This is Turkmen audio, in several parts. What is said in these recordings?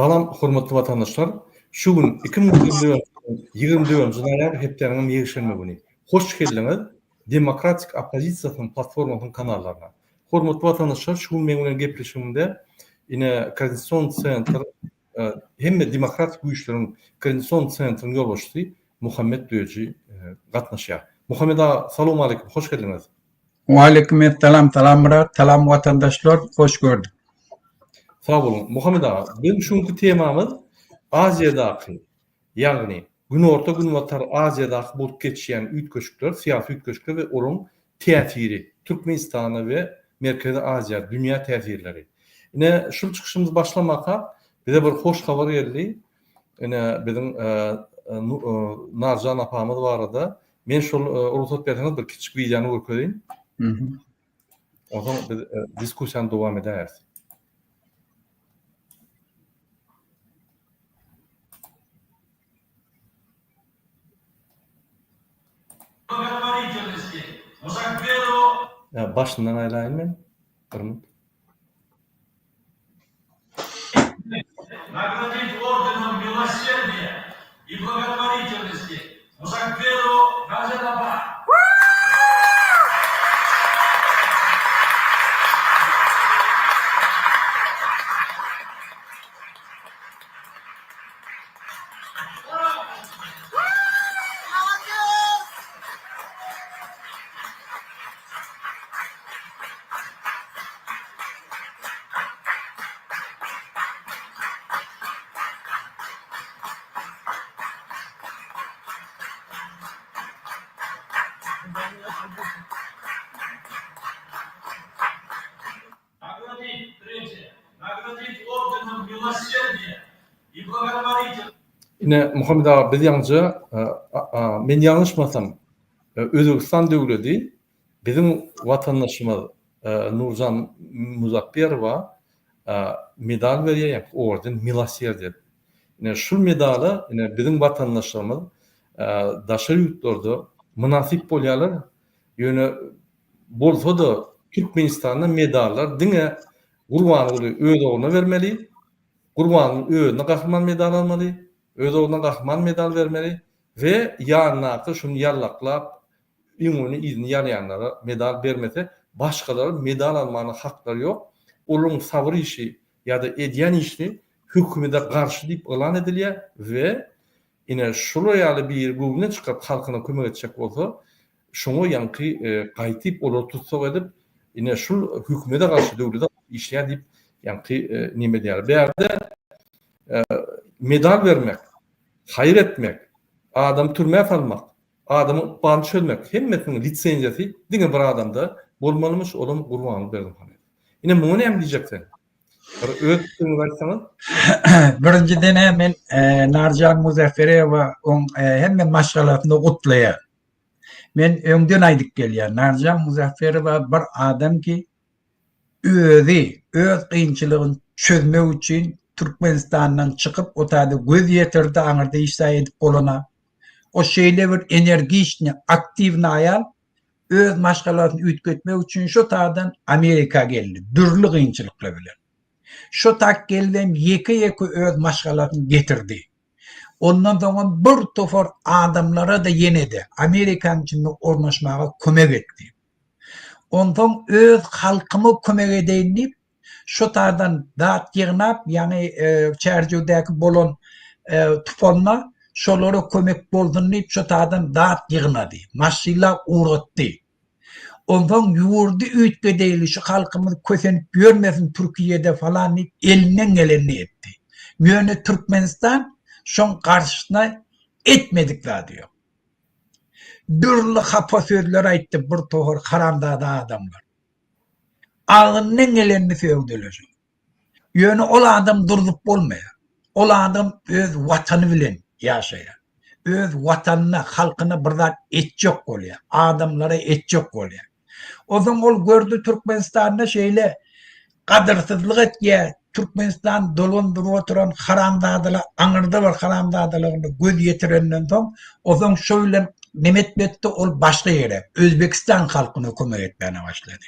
Salam hormatly vatandaşlar. Şu gün 2024 ýylyň hepdeniň ýygşyny güni. Hoş geldiňiz Demokratik Opozisiýanyň platformasynyň kanallarına. Hormatly vatandaşlar, şu gün men bilen gepleşimde ine Koordinasiýon Sentr hemme demokratik güýçleriň Koordinasiýon Sentrynyň ýolbaşçysy Muhammed Döji gatnaşýar. Muhammed ağa, salam aleykum, hoş geldiňiz. Wa aleykümselam, salam Murat, salam vatandaşlar, hoş gördük. Sağ olun. Muhammed ağa, benim şuňky temamyz Aziýadaky, ýagny gün orta gün watar Aziýadaky bolup geçýän üýtgeçlikler, syýasy üýtgeçlikler we olaryň täsiri Türkmenistana we Merkezi Aziýa dünýä täsirleri. Ine şu çykyşymyzy başlamaka bize bir hoş habar geldi. Ine bizim Narjan apamyz barada. Men şol urutat berýän bir kiçik wideony görkezýän. Oňa biz diskussiýany dowam ederiz. Başından aylayayım ben. Наградить орденом милосердия и благотворительности Музакберу Газетаба. Наградить орденом милосердия и благотворительности. Ine Muhammed ağa, biz ýalňyja men ýalňyşmasam Özbegistan döwleti bizim watandaşymyz Nurjan Muzafferowa medal berýär, orden miloserdiyet. Ine şu medaly ine bizim watandaşlarymyz daşary ýurtlarda münasip bolýarlar. Ýöne bolsa da Türkmenistanda medallar diňe Gurbanyň öz oguna bermeli. Gurbanyň özüne gahryman medal almaly. Öz oguna gahryman medal bermeli we ýanyna şunu ýallaklap ýüňüni izni ýarýanlara medal bermese başgalary medal almanyň haklary ýok. Olaryň sabr işi ýa-da edýän işini hökümete garşy diýip elan edilýär we ine şol ýaly bir gowuna çykyp halkyna kömek etjek bolsa, şoňa ýanky gaýtyp olar tutsak edip ine şol hökümete garşy döwlete işleýär diýip ýanky nime diýär. Bäde medal vermek, hayır etmek, adam türmäe salmak, adamı bandy çözmek, hemmesiniň litsenziýasy diňe bir adamda bolmalymış, olam Gurbanyň berdim. Ine muňa näme diýjeksin? Öz sözüňizi aýtsaňyz. Birinciden men Narjan Muzafferowa hemme maşgalatynda gutlaýar. Men öňden aýdyp gelýär. Narjan Muzafferowa bir adam ki öz kynçylygyny çözmek üçin Türkmenistandan çıkıp otada göz yetirdi aňyrda işe edip bolana. O şeýle bir energiýny, aktiwny aýal öz maşgalatyny üýtgetmek üçin şu tadan Amerika geldi. Dürli kynçylyklar bilen. Şu tak geldim ýeke öz maşgalatyny getirdi. Ondan soň bir tofar adamlara da yenedi. Amerikan içinde ornaşmaga kömek etdi. Ondan öz halkymy kömek edeyim diýip şu tardan dat ýygnap, ýani çärjewdäki bolan tufanna şolary kömek boldun diýip şu tardan dat ýygnady. Maşyla uğratdy. Ondan ýurdy üýtgedeli şu halkymyz kösenip görmesin Türkiýede falan diýip elinden geleni etdi. Ýöne Türkmenistan şoň garşyna etmedikler diýär. Dürli hapa sözler aýtdy bir tohur haramdada adamlar. Ağından geleni söýdiler. Ýöne ol adam durup bolmaýar. Ol adam öz watany bilen ýaşaýar. Öz watanyna, halkyna birzat etjek bolýar. Adamlara etjek bolýar. Ozaň ol gördü Türkmenistanda şeýle gadyrsyzlyk etýär. Türkmenistan dolandyryp oturan haramdadalar, aňyrda bir haramdadalygyny göz ýetirenden soň ozaň şöyle nimetbetde ol başga ýere Özbekistan halkyna kömek etmäne başlady.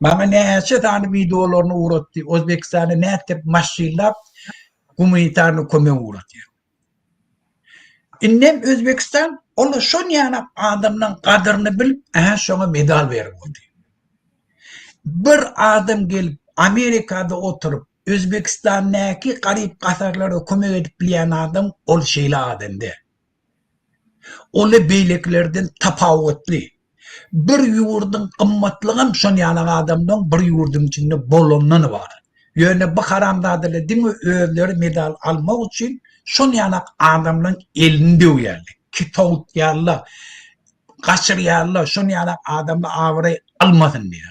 Bana näçe tane videolaryny uğratdy. Özbekistany nätip maşyllap humanitarny kömek uğratıyor. Innem Özbekistan onu şon yana adamdan kadrını bilip şona medal verip oldu. Bir adam gelip Amerika'da oturup Özbekistan'daki garip kasarlara kömek edip bilen adam ol şeyli adamdı. Ola beyliklerden tapavutlu. Bir yurdun kımmatlığın şon yana adamdan bir yurdun içinde bolonunu var. Yöne bu haramdadırlı dini övleri medal almak için şon yana adamın elinde uyarlı. Kitavut yarlı, kaçır yarlı, şon yana adamla avrayı almasın diye.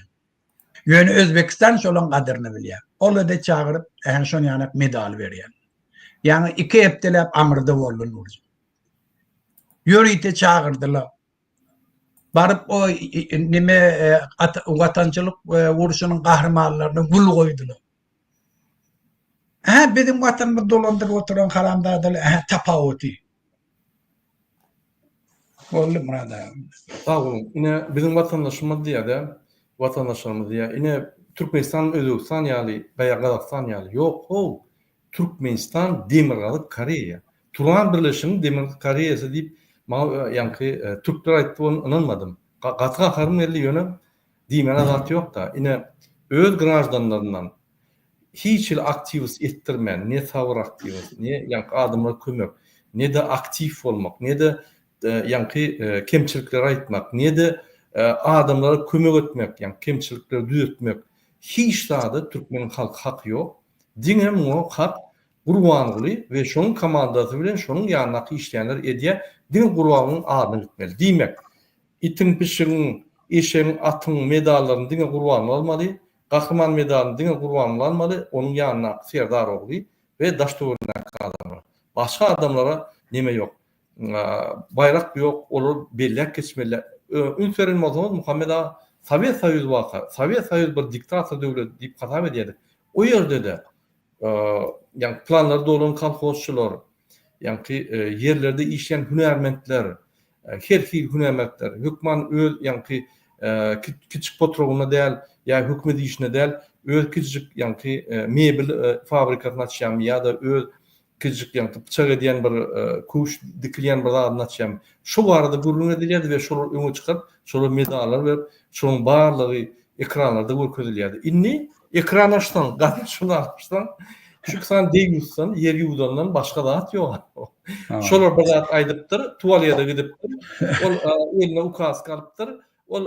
Yöne Özbekistan şolun kadrını biliyor. Ola da çağırıp şon yana medal veriyor. Yani iki heptelep amırda olun olacak. Yörüyte çağırdılar. Barıp o nime vatançılık vuruşunun kahramanlarını gül koydular. Bizim vatanımı dolandırıp oturan haramdadılar. Tapavutı. Oldu Murat abi. Sağ olun. Yine bizim vatandaşımız diye yine Türkmenistan, Özbekistan ýaly veya Kazakistan ýaly. Yok o. Türkmenistan Demirgalyk Koreýa. Turan birleşimi Demirgalyk Koreýasy diýip ýa-ni Türkler aýtdy, onu inanmadym. Gatga harym elli ýöne diýmeli zat ýok da. Yine öz grajdanlaryndan hiç aktivist ettirmen, ne tawar aktivist, ne ýa-ni adamlara kömek, ne de aktiv bolmak, ne de ýa-ni kemçilikleri aýtmak, ne de adamlara kömek etmek, ýa-ni kemçilikleri düzeltmek. Hiç da Türkmenin halky hak ýok. Diňem o hak gurbanlygy we şonuň komandasy bilen şonuň ýanynaky işleýänler edýär. Din gurbanynyň adyny gitmeli. Diýmek, itin pişiň, eşeň, atyň medallaryny diňe gurban almaly, gahryman medalyny diňe gurban almaly, onuň ýanyna serdar ogly we daşdöwrüne kadar. Başga adamlara neme ýok. Bayrak ýok, olar bellek geçmeli. Ünserin Mazlum Muhammed Ağa Sovet Soýuzy waka, Sovet Soýuzy bir diktator döwlet diýip hasap edýärdi. O ýerde de ýa-ni planlarda olan kolhozçylar, ýa-ni yerlerde işleyen hünärmendler, her hil hünärmendler, hükman öz ýa-ni kiçik potroguna däl, ýa hökümet işine däl, öz kiçik ýa-ni mebel fabrikasyny açýan ýa-da öz kiçik ýa-ni bıçak edýän bir kuş dikilýän bir adamny açýan. Şu barada gurulma edilýärdi we şol öňe çykyp, şol medallar we şonuň barlygy ekranlarda görkezilýärdi. Inni ekran açsan, gaty şunu açsan, şu san deýýärsen, yer ýuwdandan başga zat ýok. Şolar bir zat aýdypdyr, tualýada gidipdir. Ol eline ukaz galypdyr. Ol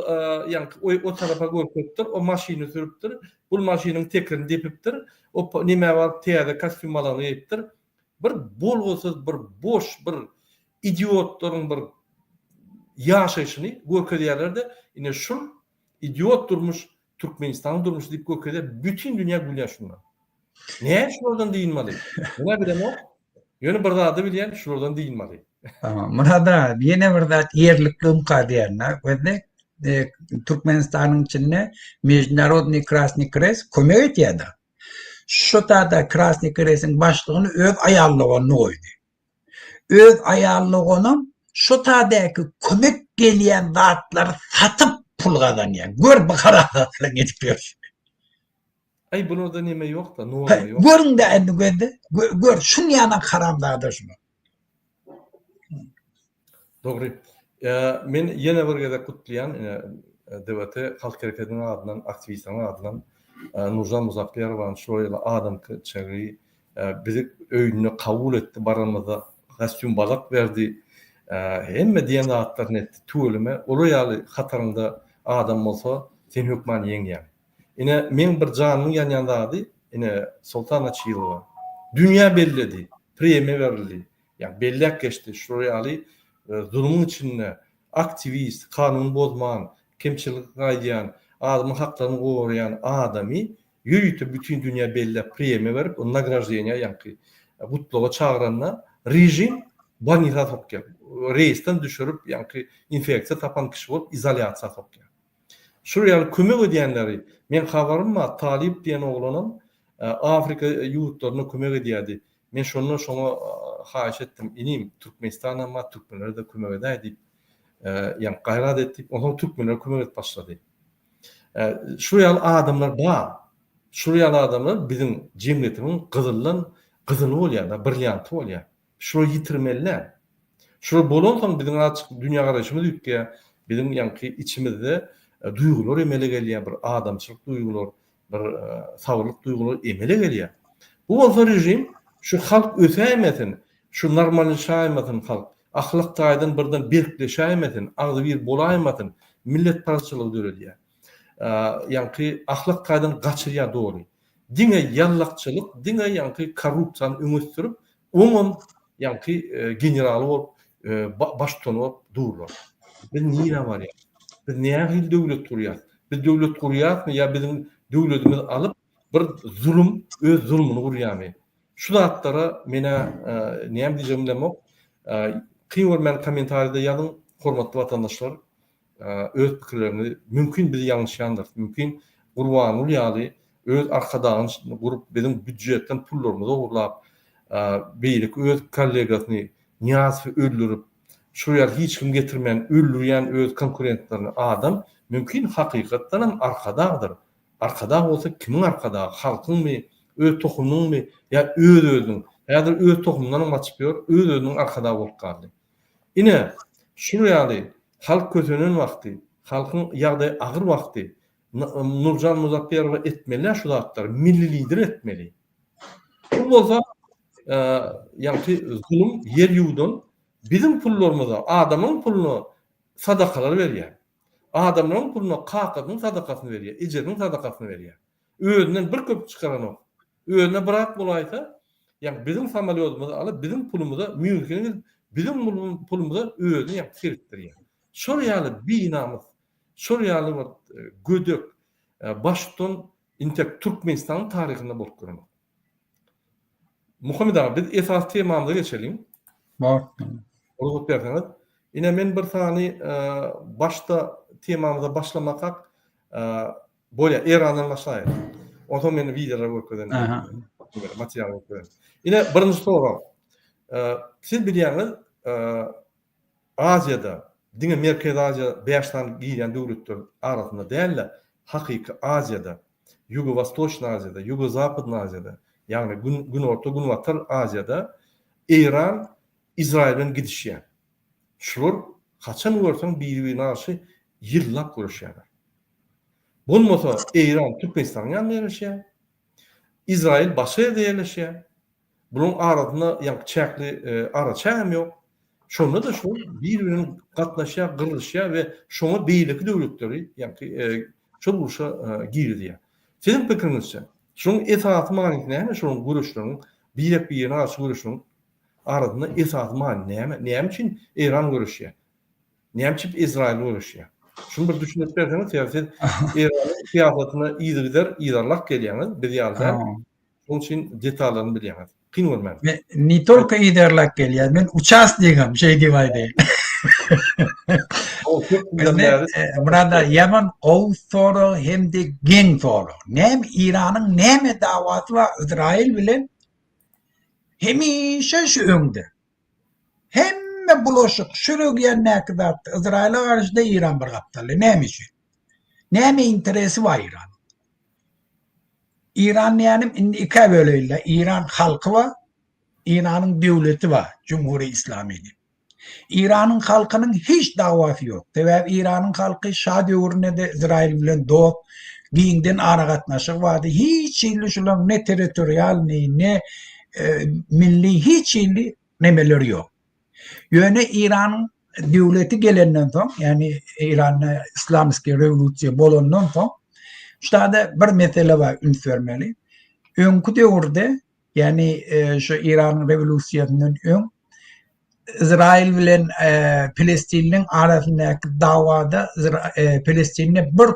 ýa-ni o tarafa görkezipdir, o maşyny sürüpdir. Bu maşynyň tekerini depipdir. O nime bar täze kostyum alany ýepdir. Bir bolgusyz, bir boş, bir idiotlaryň bir ýaşaýyşyny görkezýärler-de, ine şu idiot durmuş, Türkmenistan durmuş diýip görkezýär, bütün dünýä bilýär şunu. Ne şuradan diýilmeli? Buna bilemok. Ýöne bir zady bilýän şuradan diýilmeli. Tamam. Murat abi ýene bir zat ýerliklim kadýarna we Türkmenistanyň içinde Международный Красный Крест kömek etýärdi. Şu tada Krasny Krest'in başlygyny öz aýallygyny goýdy. Öz aýallygynyň şu tadaky kömek gelýän zatlary satyp pul gazanýar. Gör bu harakatlar edip ber. Ay bunlarda neme ýok da, norma ýok. Görüň de endi gör şunu ýana karamdadyr şunu. Dogry. Men ýene bir gede kutlaýan DBT Halk Hereketi'nin adından, aktivistlerin adından Nurcan Muzafferowaň şoýla adam çägi bizi öýüne kabul etdi, baramyza kostyum balak berdi. Hemme diýen zatlar netdi. Tuğulime, ola ýaly hatarynda adam bolsa, sen hökman ýeňýär. Ine men bir janyň ýanýandady, ine Sultan Açylowa. Dünýä belledi, premie berildi. Yani bellek geçti, şoýaly zulmyň içinde aktivist, kanun bozman, kemçilik gaýdýan, adamyň haklaryny goraýan adamy ýürütip bütün dünýä bellek premie berip, o nagrajdeniýa ýa-ni gutluga çağıranna rejim banýa topýar. Reisden düşürüp ýa-ni infeksiýa tapan kişi bolup izolýasiýa topýar. Şuraya kömek edýänleri, men habarym Talip diýen oglanam Afrika ýurtlaryna kömek edýärdi. Men şonu haýyş etdim. Inim Türkmenistana Türkmenlere de kömek edäýdi diýip ýa-ni gaýrat etdik. Onuň Türkmenlere kömek edip başlady. Şuraya adamlar bar. Şuraya adamlar bizim cemiyetimiň gyzyllan gyzyl bolýar da, brilliant bolýar. Şunu yitirmeliler. Şunu bolan soň biziň açyk dünýä garaşymyz ýetke, biziň ýanky içimizde duýgular emele gelýär, bir adamçylyk duýgular, bir saglyk duýgular emele gelýär. Bu bolsa rejim şu halk ösämesin, şu normalleşämesin halk, ahlak taýdan birden berkleşämesin, agzy bir bolaýmasyn, millet parçalygy döredýär. Ýanky ahlak taýdan gaçyrýar doly. Diňe ýallakçylyk, diňe ýanky korrupsiýany öňe sürüp, oňam ýanky generaly bolup, baştony bolup durlar. Biz niýe bar ýa? Biz näme hil döwlet kurýar? Biz döwlet kurýarmy ýa biziň döwletimiz alyp bir zulüm, öz zulmüni kurýarmy? Şu zatlara mene näme diýjegim demok, kıyır men komentarda ýazyn, hormatly watandaşlar, öz pikirlerini mümkin bizi ýalňyşýandyr. Mümkin Gurbanul ýaly öz arkadagyny gurup biziň büdjetden pullarymyzy ogurlap, beýlik öz kollegasyny Niýazowy öldürüp, şu ýer hiç kim getirmeýän, öldürýän öz konkurentlerini adam mümkin hakykatdan hem arkadagdyr. Arkadag bolsa kimiň arkadag? Halkyňmy, öz tohumynyňmy ýa öz-özüň? Häzir öz tohumundan maçpýar, öz-özüniň arkadag bolup galdy. Ine şu ýaly halk kötenen wagty, halkyň ýagdaýy agyr wagty Nurjan Muzafferow etmeli şu zatlar, milli lider etmeli. Bu bolsa ýanky zulüm yer ýuwdan bizim pullarymyza, adamyň puluny sadakalar berýär. Adamyň puluny kakadyň sadakasyny berýär, ejeriň sadakasyny berýär. Özünden bir köp çykaran o. Özüne bırak bulaýsa, ýa bizim samalýotymyzy alyp bizim pulumyza mümkin bizim pulumyza özüne ýa sertdirýär. Şol ýaly binamyz, şol ýaly bir gödök başdan intek Türkmenistanyň taryhynda bolup görmek. Muhammed abi, biz esas temamyza geçelim. Bar. Olup berýäňiz. Ine men bir sany başta temamyza başlamakak bolýa Erandan başlaýar. Oto men videolar görkezden. Material görkezden. Ine birinji soru. Siz bilýäňiz, Aziýada, diňe Merkez Aziýa beýşdan giýen döwletler arasynda däl, hakyky Aziýada, Ýugo-Wostoçny Aziýada, Ýugo-Zapadny Aziýada, ýagny gün orta, gün watar Aziýada Eran, İsrail bilen gidişýär. Şular kaçan görseň bir-birine garşy ýyllap görüşýärler. Bolmasa Eran Türkmenistanyň ýanynda ýerleşýär. İsrail başga ýerde ýerleşýär. Bunun arasynda ýa çäkli ara çäm ýok. Şonda da şu bir-birine gatnaşýar, gyrylýar we şoňa beýleki döwletleri ýa-ni şol uruşa girýär. Sizin pikiriňizçe, şoň esasy many näme? Şoň görüşleriň bir-birine garşy görüşüň arasynda esasy many näme? Näme üçin Eran görüşýär? Näme üçin İsrail görüşýär? Şunu bir düşünüp berseňiz, siýaset Eranyň siýasatyna ýydarlak gelýäňiz, bir ýalda. Şoň üçin detallaryny bilýäňiz. Kyn görmän. Ni tolka ýydarlak gelýär. Men uças diýgem, şey diýýärdi. Burada Yaman ow soru hem de gen soru. Näme Iranyň näme dawatı we İsrail bilen hemişe şu öňde. Hemme bulaşyk şürügýän näkizat İsrail'e garşy İran bir gapdaly. Näme üçin? Näme interesi var İran? İran ýanym indi iki böleýle. İran halky we İranyň döwleti we Cumhuri Islamiýeti. İranyň halkynyň hiç dawasy ýok. Sebäp İranyň halky şa döwründe de İsrail bilen dop giňden ara gatnaşyk wady. Hiç şular ne territorial ne milli hiç nemeleri ýok. Ýöne İran döwleti gelenden soň, ýani İran'da İslamsk rewolýusiýa bolandan soň, şurada bir mesele var ünfermeli. Öňkü döwürde, ýani şu İran rewolýusiýasynyň öň İsrail bilen Palestiniň arasyndaky dawada Palestinne bir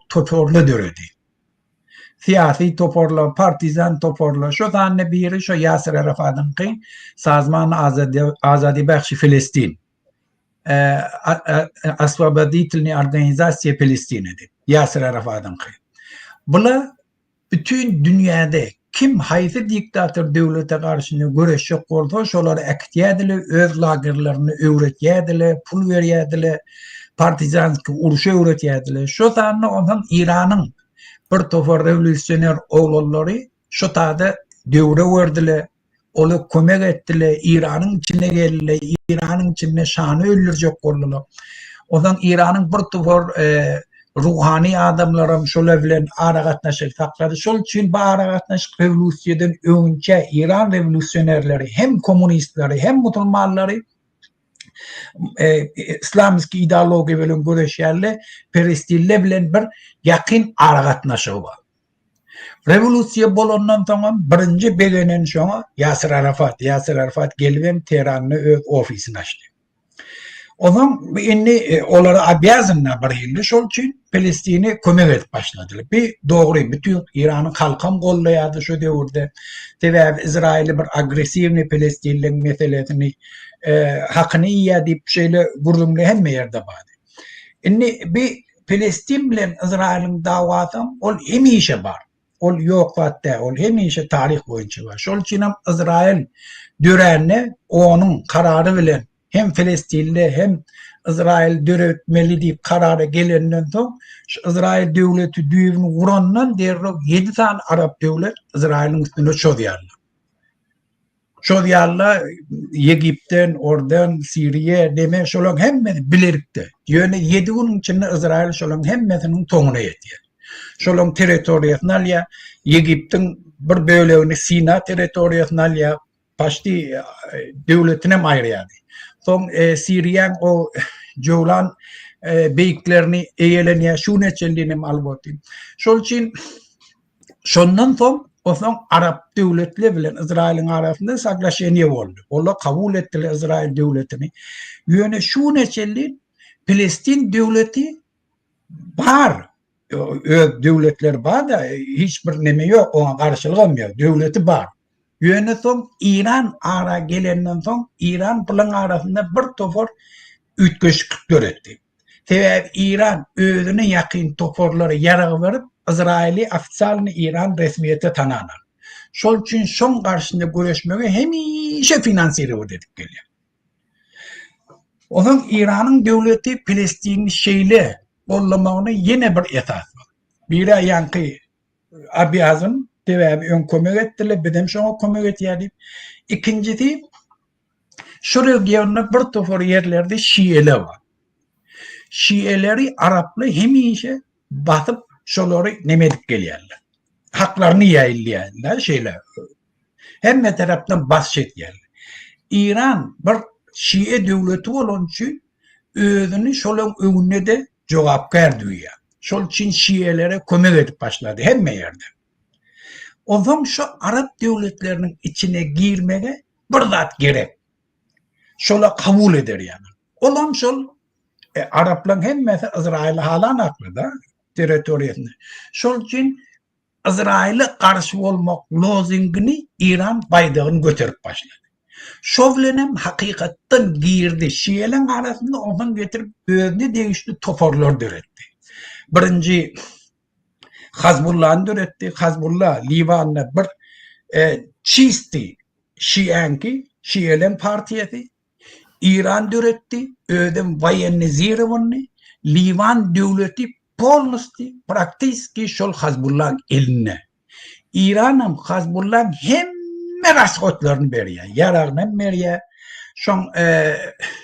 toporla döredi. Siyasi toporla, partizan toporla, şu zanne biri şu Yasir Arafat'ınki Sazman Azadi Bakhşi Filistin. Aswabaditilni organizasiya Filistin'di. Yasir Arafat'ınki. Bula bütün dünyada kim haysi diktatör devlete karşını görüşecek olsa şoları ektiýärdiler, öz lagerlerini öwretýärdiler, pul berýärdiler, partizanski uruşa öwretýärdiler. Şu zanne ondan İranyň bir topar rewolýusioner oglary şu taýda döwre berdiler. onu kömek ettiler. İran'ın içine geldiler. İran'ın içinde şanı öldürecek oldular. Ondan İran'ın bir tufor ruhani adamlarım şöyle bilen ara gatnaşık takladı. Şol için bu ara gatnaşık revolüsiyeden önce İran revolüsyonerleri hem komünistleri hem Müslümanları İslamski ideoloji bilen görüşerler perestille bilen bir yakın ara gatnaşığı var. Revolüsiya bolandan sonra birinci begenen sonra Yasir Arafat gelip Tehran'ın öz ofisini açtı. Ondan inni onlara abiyazınla barıyla şol için Filistin'e kömek edip başladılar. Bir doğru bütün İran'ın halkım kollayadı şu devirde. Tabi İsrail'i bir agresivni Filistin'in meselesini hakkını iyi deyip şeyle vurdumlu hem yerde vardı. İnni bir Filistin bilen İsrail'in davatım ol hemişe var. Ol yok hatta ol hemişe tarih boyunca var. Şol için İsrail dörenle onun kararı bilen hem Filistinli hem İsrail döretmeli deyip karara gelenden sonra İsrail devleti düğümünü vurandan derhal 7 tane Arap devlet İsrail'in üstüne çödüyorlar. Çödüyorlar Egipt'ten, oradan Suriye deme şolan hemmesi bilirikti. Yani 7 günün içinde İsrail şolan hemmesinin tonuna yetiyor. Şolan teritoriyasını alıyor. Egipt'in bir bölümünü Sina teritoriyasını alıyor. Başta devletine mi ayırıyordu? Son Suriye'nin o Jolan beyiklerini eğleniyor. Şu neçelliğini malbattım. Şol için şondan son o son Arap devletleri bilen İsrail'in arasında saklaşanı oldu. Onlar kabul ettiler İsrail devletini. Yani şu neçelliğin Filistin devleti var. Devletler var da hiçbir neme yok. Ona karşılık olmuyor. Devleti var. Yani son İran ara gelenden son İran bulan arasında bir tofor ütköşlükler etti. Tabi İran özüne yakın toforları yarağı verip İsrail'i ofisalini İran resmiyete tanınar. Şol için son karşısında görüşmeye hemişe finansiyeri o dedik geliyor. Onun İran'ın devleti Filistin'i şeyle kollamağına yine bir esas var. Biri yankı abiyazın devamı ön kömek ettiler, benim şuna kömek ettiler. İkincisi, şu regionda bir tofor yerlerde Şiiler var. Şiileri Araplı hemişe batıp şoları nemedik geliyorlar. Haklarını yayınlayanlar şeyler. Hem de taraftan bahsediyorlar. İran bir Şii devleti olan için özünü şolun önüne de cevapkar duyuyor. Şol için Şiilere kömek edip başladı hem yerde. O zaman şu Arap devletlerinin içine girmeye bir zat gerek. Şola kabul eder yani. Olan şol Arapların hem mesela İsrail'e halan aklıda teritoriyasında. Şol için İsrail'e karşı olmak lozingini İran baydağını götürüp başladı. Şovlenem hakikatten girdi. Şiilerin arasında ondan getirip özünü değişti toparlar döretti. Birinci Hezbollah'ın döretti. Hezbollah Livan'la bir çisti Şiilerin partiyeti. İran döretti. Ödem vayenni zirvanni. Livan devleti polnosti praktiski şol Hezbollah'ın eline. İran'ın Hezbollah'ın hem raskotlarını veriyor. Yararını veriyor. Şon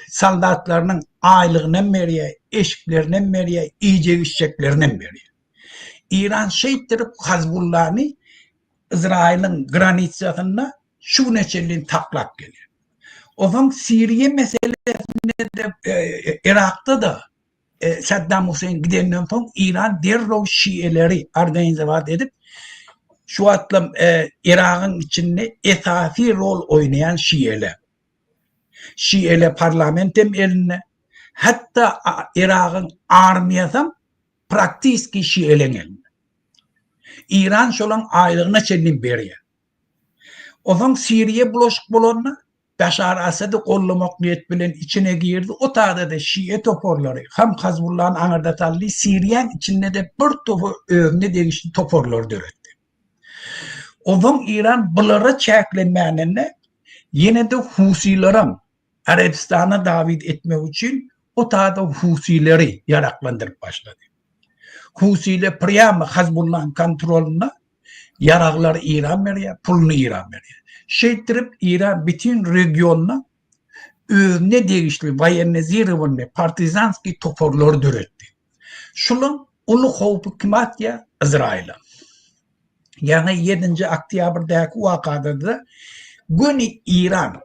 soldatlarının aylığını veriyor. Eşiklerini veriyor. İyice işçeklerini veriyor. İran şeytirip Hezbollah'ını İsrail'in granitsiyasına şu neçelliğin taklak geliyor. O zaman Suriye meselesinde de Irak'ta da Saddam Hüseyin gidenden sonra İran derhal Şiileri organize edip şu atlam Irak'ın içinde esasi rol oynayan Şiiler parlamentem eline hatta Irak'ın armiyasam praktiski Şiilerin eline. İran şolan aylığına çelin veriyor. O zaman Suriye bulaşık bulanına Beşar Esad'ı kollamak niyet bilen içine girdi. O tarafta da Şii toporları hem Hezbollah'ın anırdatallı Suriye'nin içinde de bir topor önüne değişti toporlar döretti. O zaman İran bunlara çeklenmeyenle yine de Husilerin Arabistan'a davet etmek için o tarafta Husileri yaraklandırıp başladı. Husiler Priyam Hezbollah'ın kontrolüne Yaraqlar İran berýär, pulny İran berýär. Şeýtirip İran bütün regionuna özüne degişli Wayenezirowyn we partizanski toporlar döretdi. Şulan ulu howpy kimatya Izraila. Yani 7. Oktyabrdaki wakada da güni İran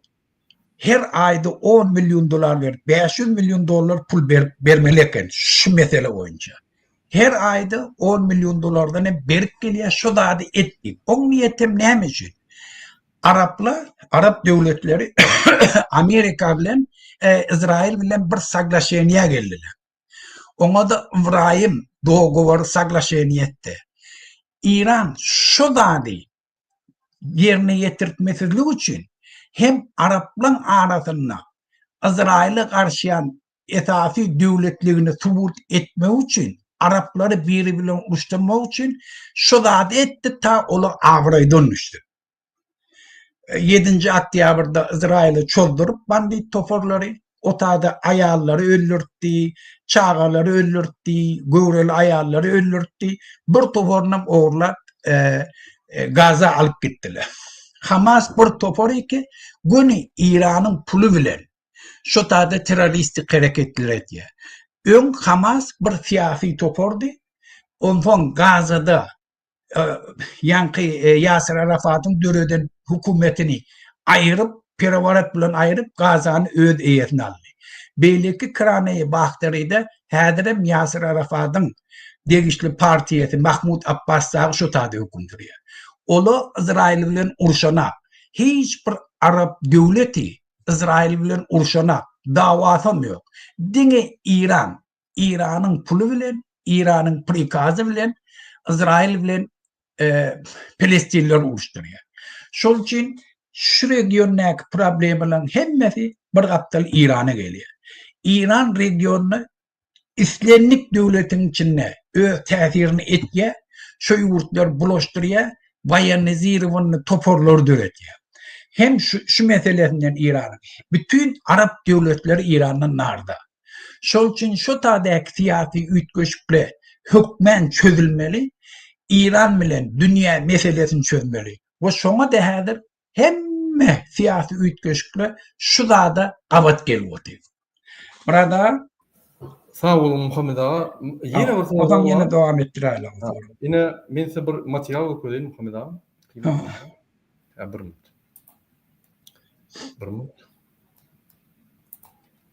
her ayda 10 milyon dolar verip 500 milyon dolar pul bermeleken şu mesele boyunca. Her ayda 10 milyon dolardan berip gelýär şu dady etdi. O niyetim näme üçin? Arap devletleri Amerika bilen İsrail bilen bir saglaşeňýa geldiler. Oňa da Ibrahim dogowory saglaşeňýetdi. İran şu dady yerine yetirtmesizlik üçin hem Araplan arasynda İsrail'e karşıyan esasy döwletligini subut etmek üçin Araplary biri bilen uruşturmak üçin şu zat etdi ta olar awray dönüşdi. 7. Oktyabrda İsrail'i çoldurup bandit toporları otada ayallary öldürdi, çağalary öldürdi, göwreli ayallary öldürdi. Bir topornam oğurlap Gaza alıp gittiler. Hamas bir topor ki güni İran'ın pulu bilen şu tada teröristik hareketler etdi. Ön Hamas bir siyasi topordu. Ondan Gaza'da yankı Yasir Arafat'ın döreden hükümetini ayırıp, perevaret bilen ayırıp Gaza'nın öz eyetini aldı. Belki Kranayı Bahtari'de Hadirem Yasir Arafat'ın degişli partiyeti Mahmud Abbas sağı şu tadı hüküm duruyor. Olu İsrail bilen urşana, hiç bir Arap devleti İsrail bilen urşana davasım yok. Dine İran'ın pulu bilen, İran'ın prikazı bilen, İsrail bilen Filistinler uruşturuyor. Şol için şu regiondaki problemlerin hemmesi bir kaptal İran'a geliyor. İran regionunu İslamik devletin içinde öz tesirini etkiye, şu yurtlar bulaştırıyor, Wayenezirowyn toporlar döretiyor. Hem şu meselesinden İran'ın, bütün Arap devletleri İran'ın narda. Şol için şu tadaki siyasi ütgöşükle hükmen çözülmeli, İran bilen dünya meselesini çözmeli. Ve şoňa dähädir hemme siyasi ütgöşükle şu dada gabat gelýär. Burada Sağ olun Muhammed ağa. Yine bir soru Ozan var. yine devam ettirelim. Yine men size bir material okuyayım Muhammed ağa. Bir minut.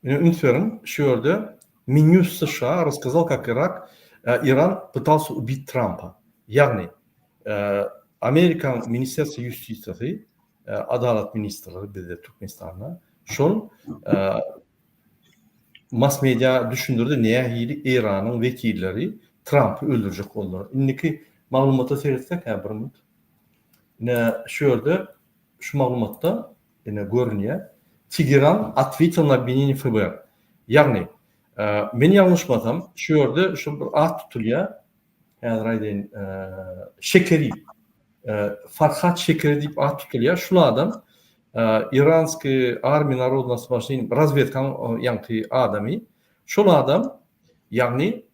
Yine ünsverin şu yerde Minus США рассказал, как Иран пытался убить Трампа. Yani Amerikan Ministерство юстиции, Adalet Ministrleri bizde Türkmenistan'da şol mass media düşündürdü niye İran'ın vekilleri Trump'ı öldürecek oldular. İndiki malumata seyretsek bir minut. Yine şu yerde şu malumatta yine görünüyor. Tehran ответил на обвинение ФБР. Yani men yanlışmasam şu yerde şu bir ad tutuluyor. Yani Şekeri, Farhat Şekeri deyip ad tutuluyor. Şu adam İranski Army Народного освобождения разведkan yankı adamı. Şu adam yani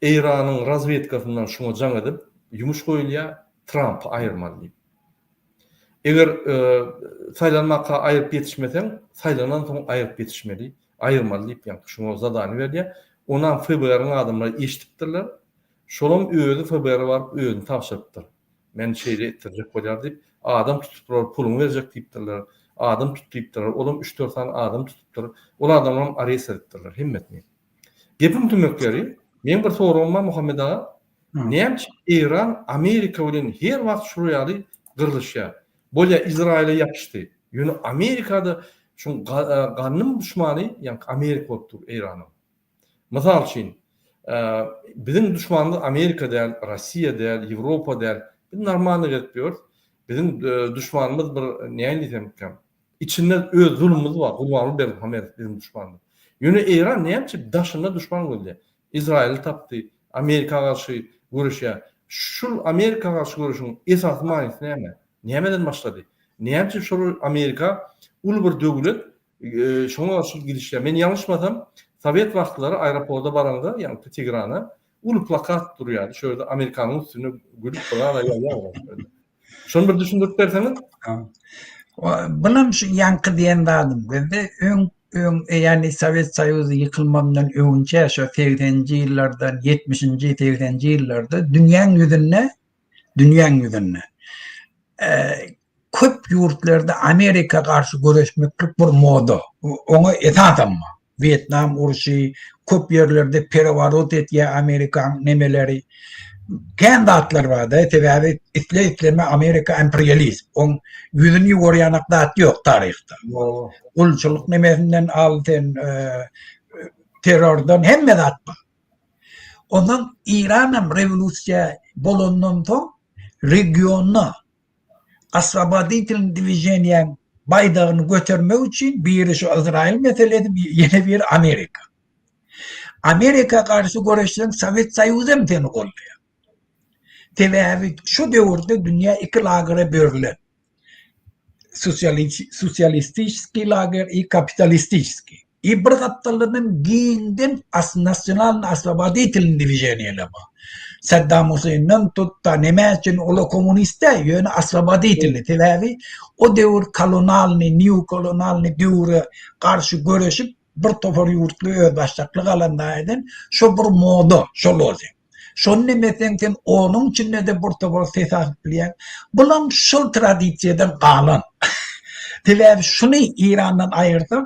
İran'ın razvedkasından şunu can edip yumuş koyuluyor Trump ayırmalı deyip. Eğer saylanmakka ayırıp yetişmesen saylanan sonra ayırıp yetişmeli. Ayırmalı deyip yankı şunu zadani veriyor. Ondan FBR'ın adamları eşittirler. Şolum özü FBR var, özünü tavşırıptır. Men şeyle ettirecek koyar deyip, adam tutup pulunu verecek deyiptirler. Adam tutuyiptirler. Oğlum 3-4 tane adam tutuptirler. Ola adamların araya serittirler. Himmetmeyin. Gepim tümökleri, men bir sorum var Muhammed ağa. Neymiş İran, Amerika bilen her vakt şuraya kırılışya. Bolya İsrail'e yapıştı. Yani Amerika'da şu gannym düşmanı, yani Amerika ottur İran'ın. Misal için, bizim düşmanımız Amerika değil, Rusya değil, Avrupa değil. Biz normalde etmiyor. Bizim düşmanımız bir ne diyeyim ki? İçinde öz zulmümüz var. Kullanılır bizim düşmanımız. Yani İran ne yapacak? Daşında düşman oldu. İsrail taptı. Amerika karşı görüşe. Şu Amerika karşı görüşün esas manisi ne mi? Neyden başladı? Ne yapacak şu Amerika? Ulu bir devlet. Şuna karşı gidişler. Ben yanlışmasam Sovet vaxtları aeroporda baranda, yani Tehran'a ulu plakat duruyor. Şöyle Amerikanın üstüne gülüp falan şöyle. Şunu bir düşündürüp derseniz. Bunun şu yankı diyen dadım. Ve yani Sovyet Soyuzu yıkılmamdan önce şu 80'ci yıllardan 70'inci 80'ci yıllarda dünyanın yüzüne köp yurtlarda Amerika karşı görüşmeklik bir moda. Onu esatanma. Vietnam uruşu, köp yerlerde perevarot etye Amerikan nemeleri kendi atlar vardı. Tabi itleme Amerika emperyalizm. On yüzünü yoruyanak da at yok tarihte. Ulçuluk nemesinden aldın terörden hem de atma. Onun İran'ın revolüsya bolondan to regionuna Asabadi tilin divizyoniyen baydağını götürmek için biri şu İsrail meselesi, yine bir Amerika. Amerika karşı görüşten Sovyet Soyuzu mutlu oluyor. Tabi şu devirde dünya iki lagere bölülen. Sosyalistik lager, kapitalistik. İbratatlının giyinden nasyonal asabadi tilin divizyoniyle bu. Saddam Hussein'in tutta neme için ola komüniste yönü asabadi tilini. Tabi o devir kolonialni, new kolonialni devire karşı görüşüp bir topar yurtlu özbaşlıklık alandaydın. Şu bir moda, şu lozim. Şunun nemesinden onun içinde de bir topar sesasıplayan. Bulan şu tradisiyeden kalan. Tabi şunu İran'dan ayırsak,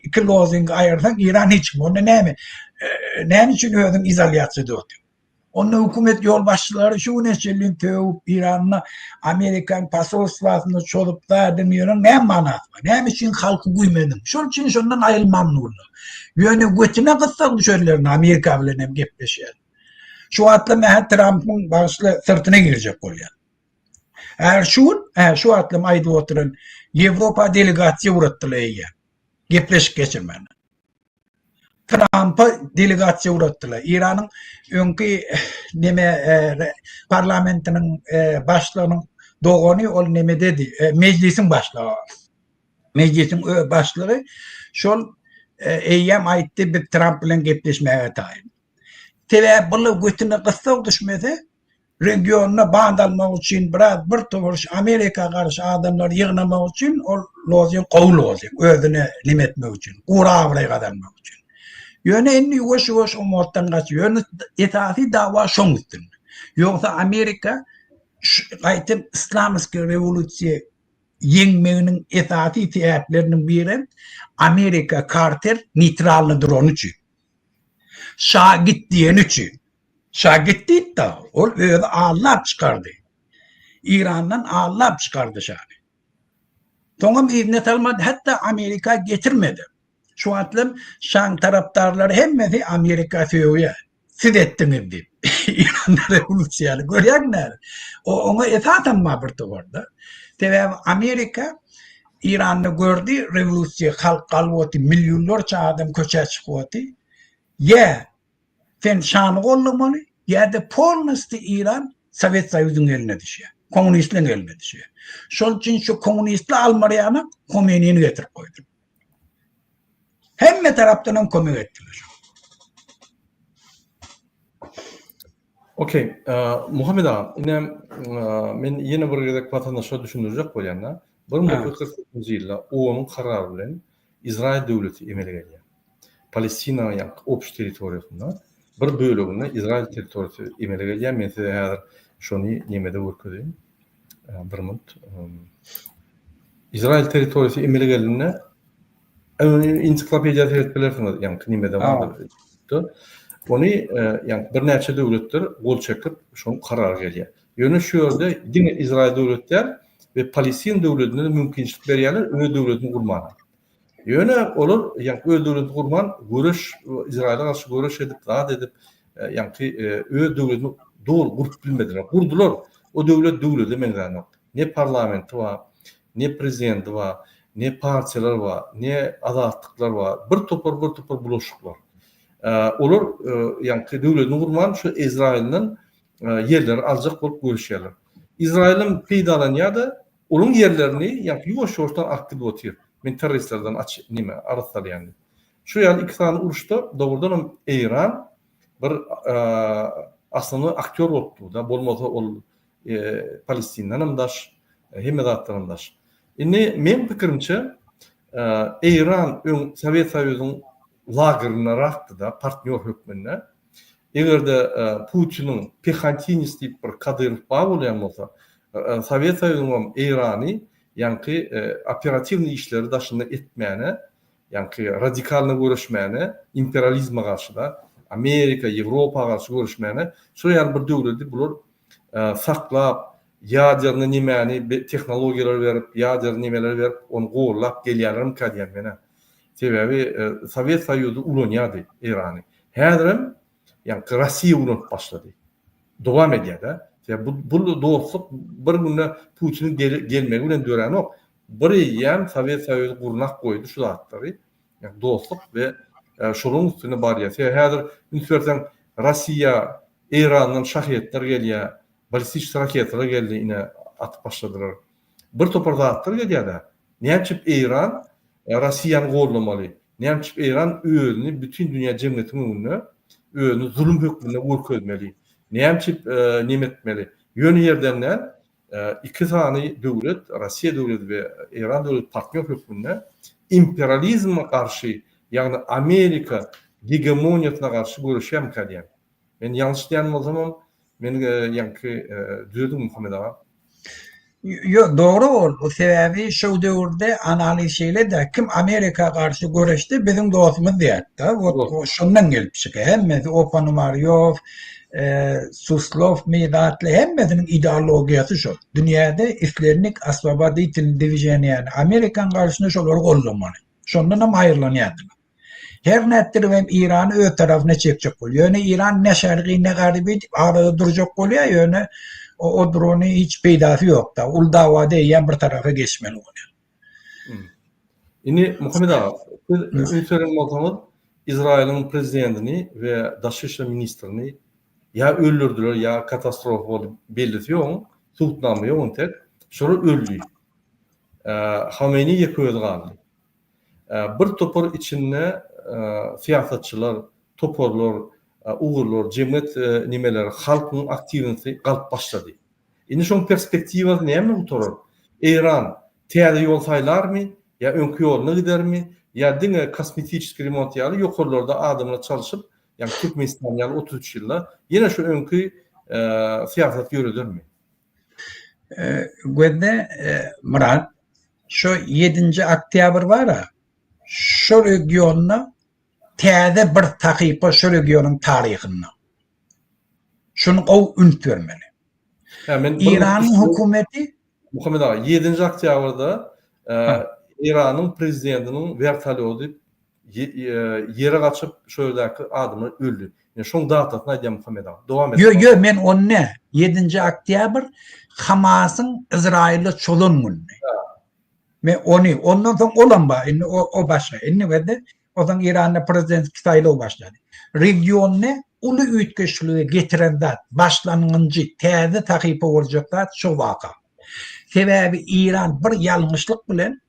iki lozing ayırsak İran hiç mi? Onu ne için özün izolyatsı dörtü? Onun hükümet yol başçıları şu neçelin tövüp İran'la Amerikan pasolostvasını çolup da demiyorum ne manası var? Ne için halkı guymedim? Şunun için şundan ayrılmam nurlu. Yönü götüne kıssak düşerlerini Amerika bile nem gepleşer. Şu atla Trump'ın başlı sırtına girecek oluyor. Eğer şu atla ayda oturan Avrupa delegasyon uğrattılar ya. Gepleşik geçirmeni. Trump'a delegasyon uğrattılar. İran'ın önkü parlamentinin başlarının doğunu ol neme dedi. Meclisin başlığı. Meclisin başlığı şol eyyam aitti bir Trump ile gepleşmeye tayin. Tabi bunu götüne kısa düşmedi. Regionuna bağlanmak için bir tovuş Amerika karşı adamlar yığınamak için o lozyon kovul olacak. Özüne limetmek için. Uğravraya kazanmak için. Yönü enni yavaş o moddan kaçıyor. Yönü itaati dava şun üstün. Yoksa Amerika gayet İslamist revolüsiye yenmeğinin itaati itihatlerinin biri Amerika Carter nitrallıdır onun için. Şah git diyen için. Şah gitti de o öyle ağırlap çıkardı. İran'dan ağırlap çıkardı Şah'ı. Sonra iznet almadı. Hatta Amerika getirmedi. Şu atlım Şam taraftarları hemmeti Amerika söylüyor. Siz ettiniz deyip. İran'da revolüsyanı görüyorlar. Ona esasen mabırtı vardı. Tabi Amerika İran'da gördü revolüsya halk kalvoti milyonlarca adam köçe çıkıyordu. Ya sen şanı olmalı ya da polnesti İran Sovyet Soyuzu'nun eline düşüyor. Komünistlerin eline düşüyor. Şunun için şu komünistli Almanya'na Komünistini getirip koydu. Hem taraftan komün ettiler. Okey. Muhammed ağa, men yine bir gedek vatandaşa düşündürecek bolýanda 1948-nji ýylda ONUň karary bilen İsrail döwleti emele gelýär. Palestina ýa Opş territoriýasynda bir böleginde İsrail territoriýasy emele gelýär. Men size häzir şonu nemede görkezýän. Bir minut. İsrail territoriýasy emele geldiğinde ensiklopediýa tertiplersiňiz, ýa-ni nemede bardy. Onu yani bir näçe döwletler gol çekip şoň karar gelýär. Ýöne şu ýerde diňe İsrail döwletler we Palestin döwletine mümkinçilik berýärler öz döwletini gurmana. Ýöne olur ýa-ni öz döwletini gurman görüş İsrail'e garşy görüş edip zat edip ýa-ni öz döwletini dol gurup bilmediler. Gurdular. O döwlet demeňler. Ne parlamenti bar, ne prezidenti bar, ne partiýalar bar, ne azatlıklar bar. Bir topar bulaşık var. Olur yani döwletini gurman şu İsrail'in yerleri aljak bolup görüşýärler. İsrail'in peýdalanýardy, onun yerlerini ýa-ni ýuwaş-ýuwaşdan aktyw bolýar. Men terroristlerden arastal ýani. Şu ýaly iki tane uruşda dogrudan İran bir aslında aktör oldu da bolmasa ol Palestina'nın daş hemme zatlarının daş. Indi men pikirimçe İran Sovet Soýuzynyň lageryna raktı da partnör hökmünde. Egerde Putin'in Pekhantinis diýip bir Kadyrow bar bolýan bolsa, Sovet Soýuzynyň İrany ýanky operativni işleri daşynda etmäne, ýanky radikalny görüşmäne, imperializma garşy da Amerika, Ýewropa garşy görüşmäne, şu ýaly bir döwleti bular saklap, ýadyr nimeni tehnologiýalar berip, ýadyr nimeler berip, onu gollap gelýärler kadýan mene. Sebebi Sovet Soýuzy ulanýardy İrany. Häzirim yani Rossiya ulanıp başladı. Dowam edýär. Bu dostluk bir günde Putin'in gelmegi bilen dören ok. Biri ýam Sovet Soýuzy gurnak goýdy şu zatlary. Yani dostluk ve şolun üstüne barýar. Häzir ünsürsen Rossiya İrandan şahyetler gelýär, balistik raketler geldi ine atıp başladylar. Bir topar zatlar gelýär. Näçip İran Rossiýany gollamaly. Näçip İran özüni bütün dünýä jemgyýetiniň önüne özüni zulüm hökmüne görkezmeli. Näçip nimetmeli. Ýöne ýerden iki sany döwlet, Rossiýa döwleti we İran döwleti partner hökmünde imperializma karşı, yani Amerika hegemoniyatyna karşı görüşýär kadýan. Men ýalňyş diýen bolsam, men ýanky düýdüm Muhammed aga. Yo, doğru ol. O sebebi şu döwürde analiz şeýle de kim Amerika karşı görüşdi bizim dostumuz diýär. O şondan gelip çykyr. Hemmesi Oponomaryov, Suslov, Medatly hemmesinin ideologiýasy şu. Dünýäde islernik Asbabady telewizyon yani Amerikan karşısında şolar gollamaly. Şondan hem aýrlanýardylar. Her nätdir hem İran'ı öz tarafına çekecek bolýar. Ýöne İran ne şerqi ne garbi arada durjak bolýar. Ýöne o drone hiç peýdasy ýok da. Ul dawada ýa bir tarafa geçmeli bolýar. Ini Muhammed aga, öýtüren bolsaňyz İsrail'in prezidentini we daşy işler ministrini ya öldürdüler ya katastrofa bolup belirtiyor. Tutnamy ýok tek. Şolar öldü. Hameni ýeköýdi galdy. Bir topar içinde siýasatçylar, toporlar, uğurlar, cemiyet nimeler, halkın aktivitesi galyp başlady. Indi şoň perspektiwasy näme utorar? İran täze ýol saýlarmy, ýa öňkü ýoluna gidermi, ýa diňe kosmetik remont ýaly ýokurlarda adamlar çalışyp, ýani Türkmenistan ýaly 33 ýylda ýene şu öňkü siýasat ýöredirmi? Güende Murat, şu 7. oktyabr var ha, şu regionna täze bir takypa şu regionyň taryhyna. Şunu gow ünt bermeli. İran'ın hükümeti Muhammed aga 7. oktyabrda İran'ın prezidentinin vertolyoty ýere gaçyp şöýdäki adamy öldü. Yani şoň datasyna aýdýan Muhammed aga. Dowam et. Yo men onu 7. oktyabr Hamasyň İsrail'e çolunmunu. Men onu ondan soň olan ba o başga. Indi wede odan İran'da prezident saýlaw başlady. Regionne uly üýtgeçligi getiren zat başlangyncy täze takypa boljak zat şu waka. Sebebi İran bir ýalňyşlyk bilen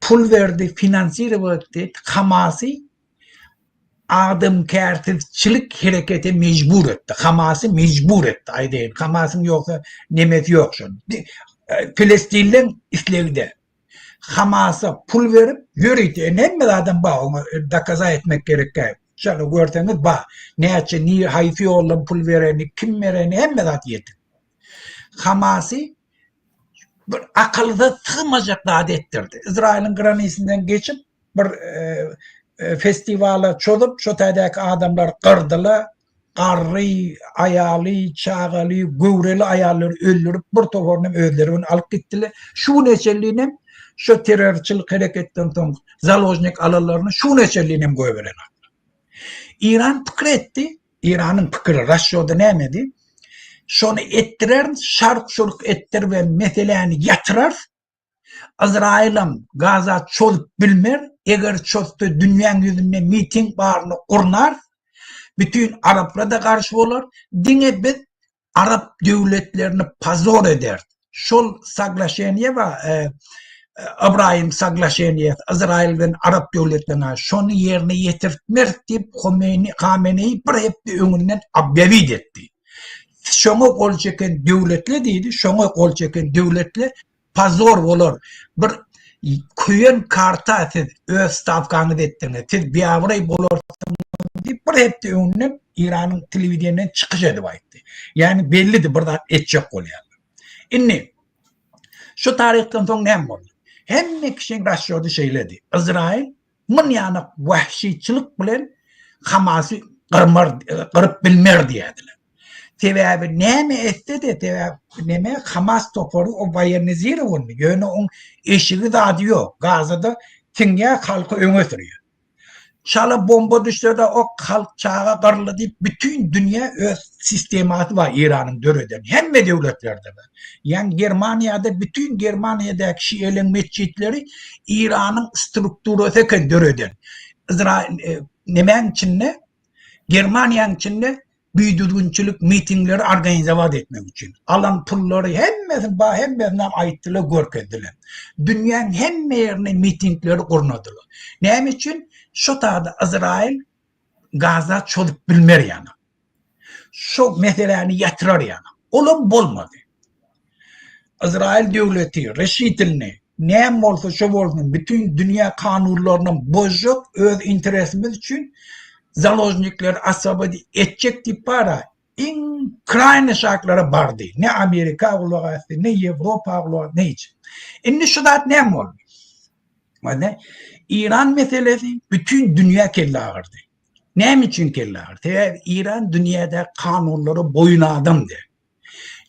pul berdi, finansiýe etdi, Hamasy adamkärtizçilik hereketi mecbur etdi. Hamasy mecbur etdi. Aýdyn. Hamasyň ýoksa nemeti ýok şon. Filistinliň islegide. Hamas'a pul verip yürüydü. Hemme adam bağımı dakaza etmek gerekir. Şöyle görseniz bak. Näçe ni hayfi olan pul vereni, kim vereni hemme zat yedi. Hamas'ı bir akılda sığmayacak da adettirdi. İsrail'in granisinden geçip bir festivala çolup şu taydaki adamlar kırdılar. Qarry, ayaly, çağaly, göwreli ayalları öldürüp bir topornym öldürüp alıp gitdiler. Şu neçelliğine şu terörçilik hareketten soň Zalojnik alalaryny şu neçelliğine göweren. İran pikir etdi. İran'ın pikiri Raşyoda nämedi? Şonu ettirer, şarkşuluk ettir ve meseleni yatırar. İsrail'im Gaza çolup bilmer. Eger çolupda dünýäň ýüzünde miting barını kurnar. Bütün Araplara da karşı olur. Dine biz Arap devletlerini pazor eder. Şol saglaşenye ve İbrahim Saglaşeniyet, İsrail'den Arap devletlerine şonu yerine yetirtmek deyip Khamenei bir hepti önünden abbevid etti. Şoňa gol çeken döwletler diýdi, şoňa gol çeken döwletler pazor bolar. Bir küyen karta siz öz stavkaňy etdiňiz, siz biýawry bolarsyňyz diýip bir hepde öňünden İranyň telewizioninden çykyş edip aýtdy. Yani bellidir burada etjek bolýar. Inni şu tarihten soň näme boldy? Hemme kişiň raşýody şeýledi. İsrail min ýany wahşyçylyk bilen Hamasy gyryp bilmer diýdiler. Sebebi näme etse de näme Hamas toporu o Bayernizir boldy. Ýöne on eşigi zady ýok. Gazada tiňe halky öňe sürýär. Şala bomba düşse de o halk çağa garly diýip bütün dünýä öz sistematy var İranyň döreden. Hemme döwletlerde var. Yani Germaniýada bütün Germaniýadaky şiýeleň mesçitleri İranyň strukturasy eken döreden. İsrail nämen içinde Germaniýanyň içinde büýdürgünçilik mitingleri organizawat etmek için. Alan pullary hemmesinden aýtdylar, görkezdiler. Dünýäň hemme ýerine mitingleri gurnadylar. Näme için? Şu taada İsrail Gaza çolup bilmer yana. Şu meseleni yatırar yana. Olam bolmadı. İsrail devleti reşitilini näme bolsa şu bolsun bütün dünya kanunlaryny bozup öz interesimiz için zalojnikler asabı etjek diýip bara Ukraina şartlara bardy. Ne Amerika ulagaty, ne Ýewropa ulagaty, ne hiç. Indi şu zat näme boldy? Mane İran meselesi bütün dünya kelle ağırdı. Näme için kelle ağırdı? İran dünyada kanunları boyuna adamdı.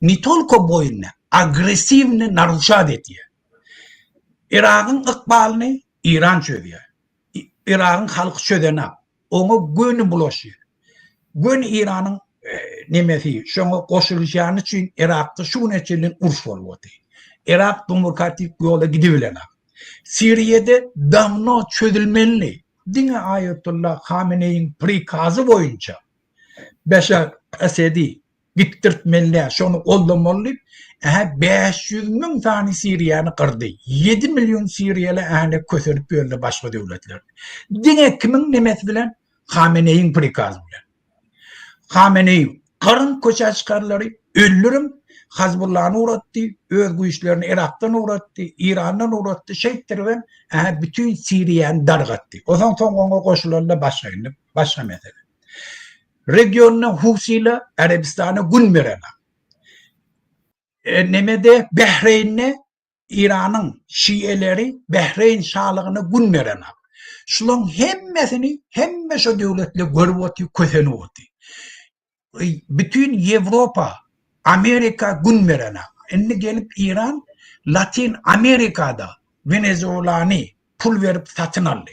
Nitolko boyuna agresivni naruşad ediyor. Irak'ın ıkbalını İran çözüyor. Irak'ın halkı çözene onu gönü bulaşıyor. Gön İran'ın nemesi şuna koşulacağını için Irak'ta şu neçelin urf olmadı. Irak demokratik yola gidiyorlar. Suriye'de damno çözülmeli. Dine Ayetullah Khamenei'nin prikazı boyunca Beşar Esed'i gittirtmeli, şunu ollamalı. 500.000 tane Suriye'ni kırdı. 7 milyon Suriyeli kösörüp böyle başka devletler. Dine kimin nemesi bilen? Khamenei'nin prikazı bilen. Khamenei karın koça çıkarları öldürüm. Hizbullah'ını uğrattı, öz güçlerini Irak'tan uğrattı, İran'dan uğrattı, şeytleri bütün Suriye'ni dargattı. O zaman son koşullarla başka mesele. Regionuna Husi'yle Arabistan'a gün verene. Nemede Bahreyn'e İran'ın Şiileri Bahreyn şahlığına gün verene. Şunun hemme şu devletle görüp köteni oldu. Bütün Avrupa Amerika gün verene. Şimdi gelip İran Latin Amerika'da Venezuela'nı pul verip satın aldı.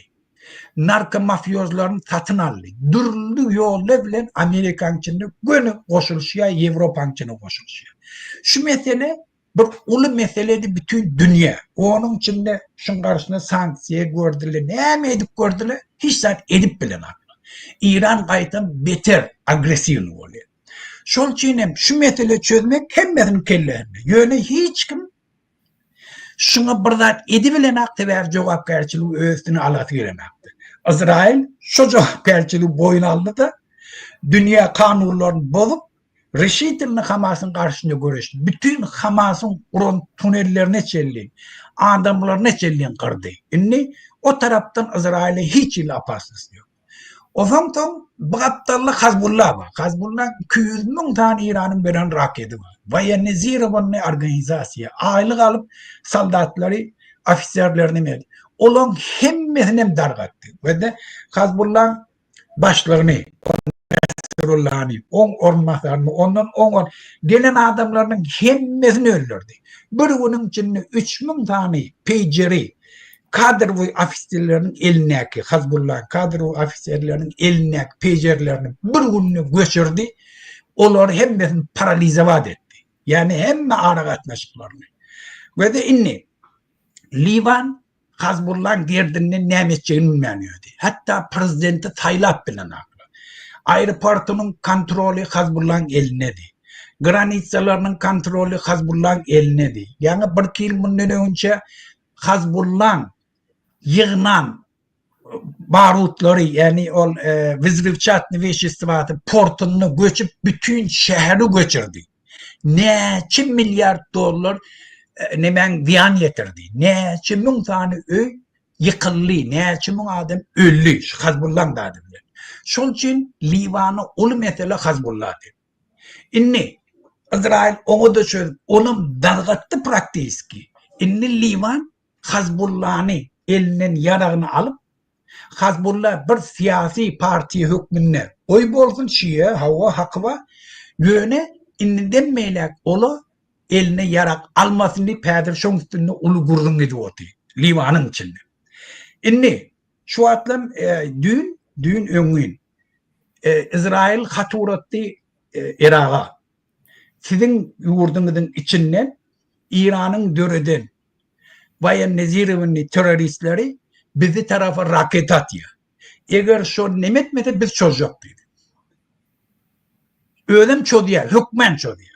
Narko mafyozlarını satın aldı. Durulu yolla bilen Amerikan içinde gönü koşuluşuyor, Avrupa'nın içinde koşuluşuyor. Şu mesele bir ulu meseleydi bütün dünya. Onun içinde şunun karşısında sanksiye gördüler. Ne edip gördüler? Hiç zaten edip bilen aklı. İran gayeten beter, agresif oluyor. Şol için şu mesele çözmek hemmenin kellerinde. Yöne hiç kim şuna birdat edibilen aktı ve cevap gerçiliği öğüsünü alatı giren aktı. İsrail şu cevap gerçiliği boyun aldı da dünya kanunlarını bozup reşitilini Hamas'ın karşısında görüştü. Bütün Hamas'ın kuran tünellerine çelliğin, adamlarına çelliğin kırdı. Yani o taraftan İsrail'e hiç apaslısı yok. O zaman bu aptallık Hizbullah var. Hizbullah 200.000 tane İran'ın veren raketi var. Bayernizir olanı organizasyon. Aylık alıp soldatları, ofisyerlerini verdi. Olan hemmesine dargattı. Ve de Hizbullah başlarını, Nasrullah'ını, ormanlarını, ondan gelen adamlarının hemmesini öldürdü. Bir günün içinde 3.000 tane pejeri, kadro ofislerinin elindeki, Hizbullah kadro ofislerinin elindeki pecerlerini bir gününü göçürdü. Onları hemmesini paralizevat etti. Yani hemme ara katnaşıklarını. Ve de inni Livan Hizbullah'ın derdinden ne edeceğini bilmiyordu. Hatta prezidenti Tayyip bilen aklı. Aeroportunun kontrolü Hizbullah'ın elindeydi. Granitsalarının kontrolü Hizbullah'ın elindeydi. Yani bir yıl bundan önce Hezbollah yığınan barutları yani o Vizrivçat Neveşistivatı portunu göçüp bütün şehri göçürdü. Neçe milyar dolar nemen ziyan getirdi. Neçe min tane öy yıkıldı. Neçe min adam öldü. Hezbollah da adamlar. Şol için Livan'ı olu mesele Hezbollah'dır. İnni İsrail onu da çözüp onun dalgattı praktiski. İnni Livan Hezbollah'ını elinden yarağını alıp Hezbollah bir siyasi parti hükmünde oy bolsun Şii, hava, hakva yöne indinden meylek ola eline yarak almasını pedir şun üstünde ulu gurrun ediyordu. Livanın içinde. İnni şu atlam düğün öngün İsrail haturatı Irak'a sizin yurdunuzun içinden İran'ın döreden Bayan Nezirev'in teröristleri bizi tarafa raket atıyor. Eğer şu nemetmese biz çocuk dedi. Ölüm çocuğa, hükmen çocuğa.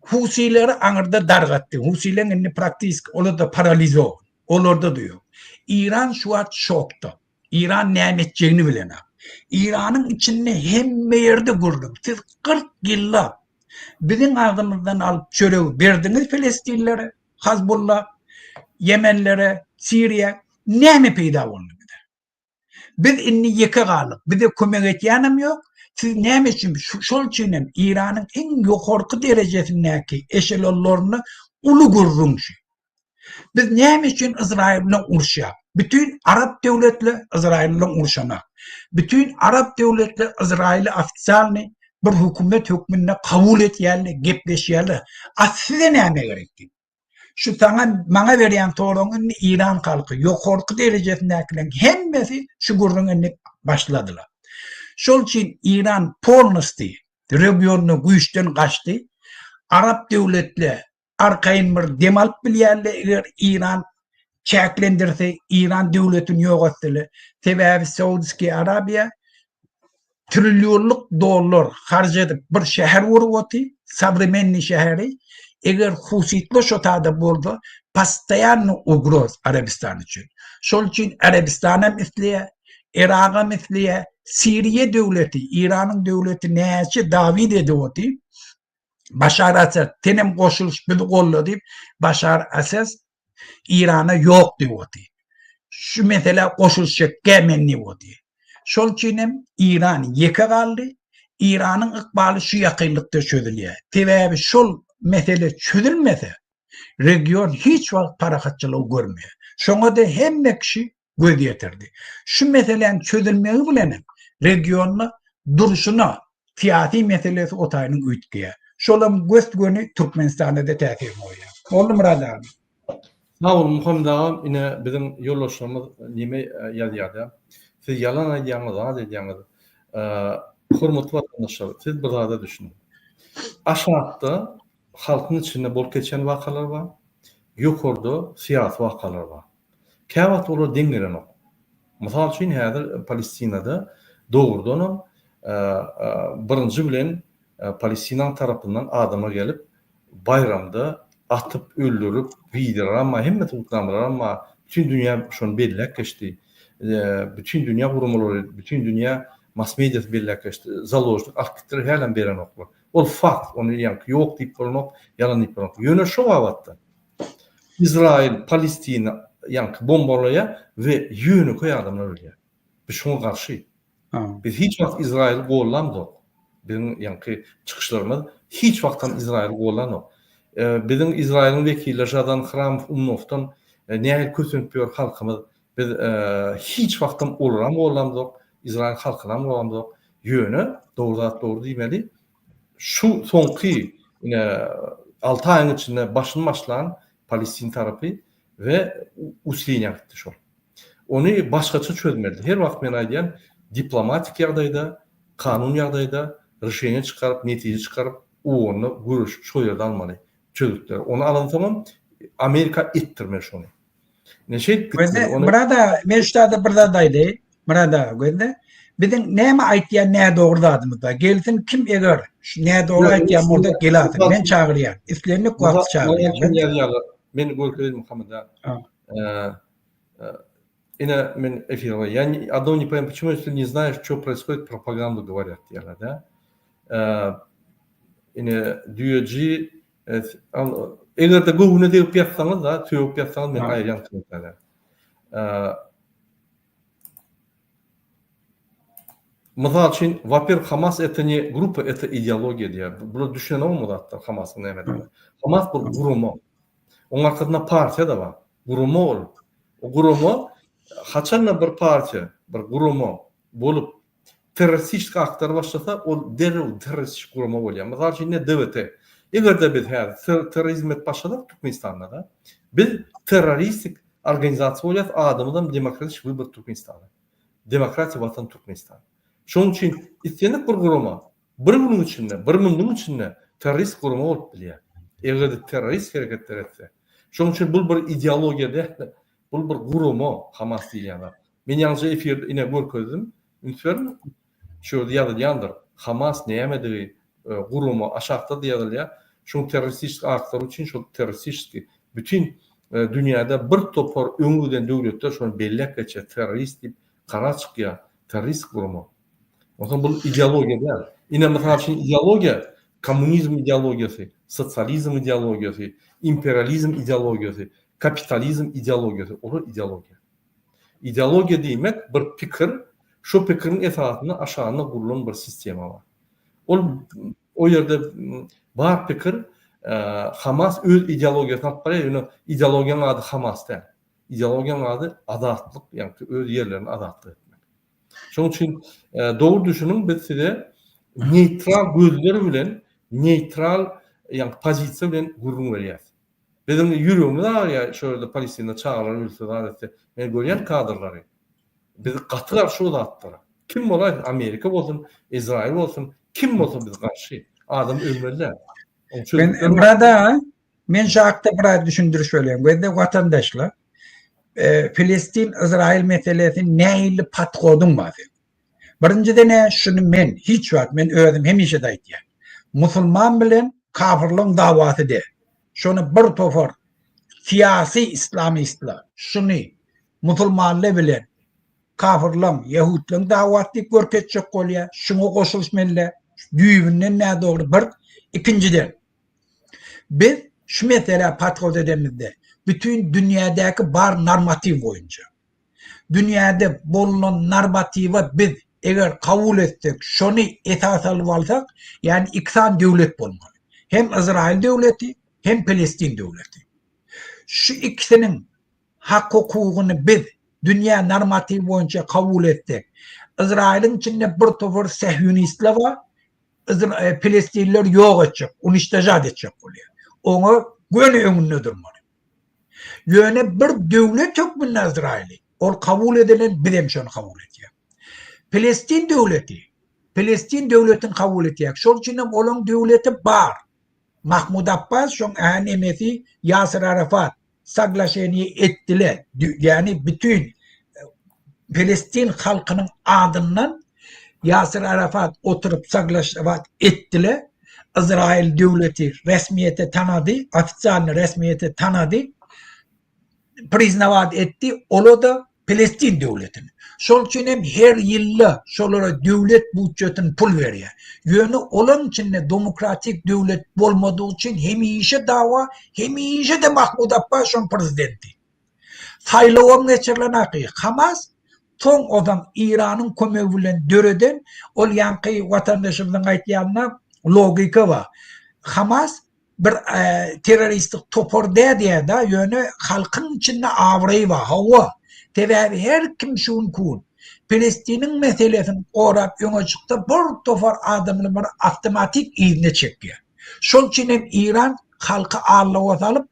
Husileri anırda dargattı. Husilerin praktik olur da paralize olur. Olur da diyor. İran şu an şokta. İran ne edeceğini bilemem. İran'ın içinde hem yerde kurdum. Siz 40 yıllar bizim ağzımızdan alıp çöreği verdiniz Filistinlilere, Hezbollah, Yemenlilere, Suriye ne mi peyda oldu bir de? Biz inni yıka kaldık. Bir de kömek yanım yok. Siz ne mi için şol için İran'ın en yukarı derecesindeki eşelonlarını ulu gurruncu. Biz ne mi için İsrail'le uğraşıyor? Bütün Arap devletleri İsrail'le uğraşana. Bütün Arap devletleri İsrail'i ofisyalini bir hükümet hükmünde kabul et yerli, gepleş yerli. Aslında ne mi gerekti? Şu sana bana verilen torunun İran halkı yukarı derecesindekilerin hemmesi şu gurrunun başladılar. Şol için İran pornosti regionu güçten kaçtı. Arap devletleri arkayın bir demal bilyerle eğer İran çeklendirse İran devletini yok ettiler. Sebebi Saudi Arabiya trilyonluk dolar harcadı bir şehir vurdu. Savremenli şehri. Eğer husitli şotada buldu, pastayanlı ugroz Arabistan için. Şol için Arabistan'a misliye, Irak'a misliye, Suriye devleti, İran'ın devleti neyse davet ediyordu. Başar Asad, tenem koşuluş bir kollu deyip, Başar Asad İran'a yok diyordu. Şu mesela koşulacak gelmen diyordu. Şol için İran yıka kaldı, İran'ın ikbali şu yakınlıkta çözülüyor. Sebebi şol mesele çözülmese region hiç vakit parakatçılığı görmüyor. Şuna da hem kişi göz getirdi. Şu meselenin çözülmeyi bilenim regionla duruşuna siyasi meselesi otayının ütkiye. Şolam göz günü Türkmenistan'da da tehir oluyor. Oldu mu Radha abi? Sağ olun Muhammed ağam. Yine bizim yollaşmamız nime yazıyadı. Siz yalan aydiyanız. Hürmetli vatandaşlar, siz bir daha düşünün. Aşağıda halkın içinde bol geçen vakalar var. Yukarıda siyasi vakalar var. Kəvat olur dengelen o. Misal için hazır Palestina'da doğrudan birinci bilen Palestina tarafından adama gelip bayramda atıp öldürüp videolar ama hem tutuklanmalar ama bütün dünya şunu belirlek geçti. Bütün dünya vurumları, bütün dünya mass medyası belirlek geçti. Zalojluk, akitleri halen beren oklar. O fakt, onu yankı yok deyip bulunuk, yalan deyip bulunuk. Yönü şu avatta. İsrail, Palestina yankı bombalaya ve yönü koy adamlar öyle. Biz şuna karşı. Biz hiç vakit İsrail'i koğullandık. Bizim yankı çıkışlarımız hiç vaktan İsrail'i koğullandık. Bizim İsrail'in vekilleri Jadan Hram Umnov'tan nehir kötünpüyor halkımız. Biz hiç vaktan oluram koğullandık. İsrail halkına koğullandık. Yönü doğru demeli. Şu sonki 6 ayın içinde başını başlayan Palestin tarafı ve Usliyen gitti şu. Onu başkaça çözmeli. Her vakit ben aydiyen diplomatik yerdayda, kanun yerdayda rüşeniye çıkarıp, netice çıkarıp onu görüş, şu yerde almalı. Çözdükler. Onu anlatamam. Amerika ettirmiş onu. Ne şey? Burada meştada buradaydı. Burada gördü. Bizim ne mi aytiyan ne doğru adımızda. Gelsin kim eğer ne doğru aytiyan burada gelasın. Ben çağırıyorum. İslamlık vakti çağırıyorum. Ben görkeyim Muhammed. Ина мен эфирға. Я одно не понимаю, почему, если не знаешь, что происходит, пропаганду говорят. Да? Ина дүйөжи, эгерде көбүнө деп жатсаңыз, да, сөйөп жатсаңыз, мен айран кылып. Мисал үчүн, во-первых, Хамас это не группа, это идеология deyär. Bunu düşünen mu da Hamas'ın emedini? Hamas bir gurumu. Onun arkasında partiya da var. Gurumu ol. O gurumu haçanla bir partiya, bir gurumu bolup teröristik aktlar başlasa o derhal teröristik gurumu bolýar. Misal üçin ne DVT. Egerde biz terörizm başladık Türkmenistan'da da. Biz teröristik organizasiya bolýar, adamdan demokratik wybor Türkmenistan'da. Demokratik vatan Türkmenistan. Şoň üçin islenik bir guruma, bir günün içinde, bir mündün içinde terörist guruma bolup bilýär. Egerde terörist hareketler etse. Şoň üçin bu bir ideologiýa değil, bu bir gurumu Hamas diýýär. Men ýalnız efirde ine görkezdim. Ünsörüm şöyle ýazylýandyr. Hamas näme gurumu aşakda diýilýär. Şoň teröristik aktlar üçin şol teröristik bütün dünýäde bir topar öňüden döwletler şonu bellek geçe terörist diýip kara çykýar. Terörist gurumu. O zaman bu ideologiya değil. Yine mesela ideologiya, komünizm ideologiyası, sosyalizm ideologiyası, imperializm ideologiyası, kapitalizm ideologiyası. O da ideologiya. İdeologiya demek bir fikir, şu fikrin esasında aşağına kurulan bir sistema var. O yerde var fikir, Hamas öz ideologiyasını atpaya, yani ideologiyanın adı Hamas değil. İdeologiyanın adı adatlık, yani öz yerlerini adatlı. Şoň üçin doğru düşünün, biz size neutral gözler bilen, neutral yani pozisiýa bilen gurgun berýär. Bizim ýüregimiz ya şöyle Palestina çağlar ülke adetde men görýän kadrlary. Biz gatylar şu zatlar. Kim bolar? Amerika bolsun, İsrail bolsun, kim bolsun biz garşy. Adam ölmeliler. Ben burada men şakda bir düşündürüş söyleyeyim. Bu da vatandaşlar Filistin İsrail meselesi näili patgodun var. Birincide ne şunu men hiç wagt men özüm hemişe de aýtýar. Musulman bilen kafirliň dawasy de. Şonu bir topar siyasi İslamistler şunu musulmanlar bilen kafirliň, Yahudlyň dawasy görkezjek bolýar. Şuňa goşulmaly. Düýbünden ne dogry bir ikinciden. Biz şu mesele patgod edemizde bütün dünyadaki bar normativ boyunca. Dünyada bulunan normativi biz eğer kabul etsek, şunu esas alıp alsak, yani iksan devlet bulmalı. Hem İsrail devleti, hem Palestin devleti. Şu ikisinin hak hukukunu biz dünya normativi boyunca kabul etsek, İsrail'in içinde bir topar Sehyonistler var, Palestinliler yok edecek, onu işticat edecek oluyor. Onu göne önünde durmalı. Yöne bir devlet yok bunun İsrail'i. O kabul edilen bizim şunu kabul ediyor. Palestin devletin kabul ediyor. Şol için olan devleti var. Mahmud Abbas şun emesi Yasir Arafat saglaşeni ettiler. Yani bütün Palestin halkının adından Yasir Arafat oturup saglaşvat ettiler. İsrail devleti resmiyete tanıdı, ofisyal resmiyete tanıdı. Priznavat etti, olu da Palestin devletini. Şol için hem her yılla şolara devlet bütçetin pul veriyor. Yönü olan içinde demokratik devlet olmadığı için hem işe dava, hem işe de Mahmud Abbas şon prezidenti. Saylıvam geçirilen akıyı. Hamas, son adam İran'ın kömögülen döreden, ol yankı vatandaşımızın aytyanına logika var. Hamas, bir teröristik topor diye da yönü halkın içinde avrayı var, hava. Tevavi her kim şun kun. Filistin'in meselesini orap öne çıktı, bir topor adamını bir avtomatik izne çekiyor. Şol için hem İran halkı ağırlığa salıp,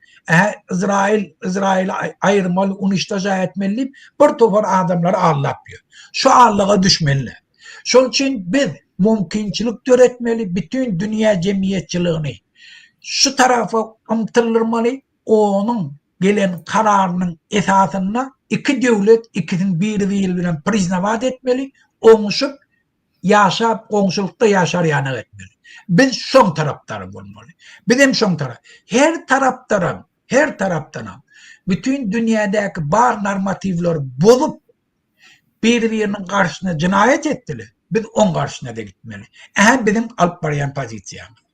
İsrail ayırmalı, onu iştaca etmeli, bir topor adamları ağırlapıyor. Şu ağırlığa düşmeli. Şol için biz mümkünçülük öğretmeli, bütün dünya cemiyetçiliğini şu tarafa ımtırılmalı, onun gelen kararının esasına iki devlet, ikisinin birbiriyle priznavat etmeli, olmuşup yaşap, komşulukta yaşar yana etmeli. Biz son taraftarı bulmalı. Bizim son taraf. Her taraftarın Her taraftan. Bütün dünyadaki bar normativler bolup birbirinin karşısına cinayet ettiler. Biz on karşısına da gitmeli. Bizim alıp barayan pozisyonumuz.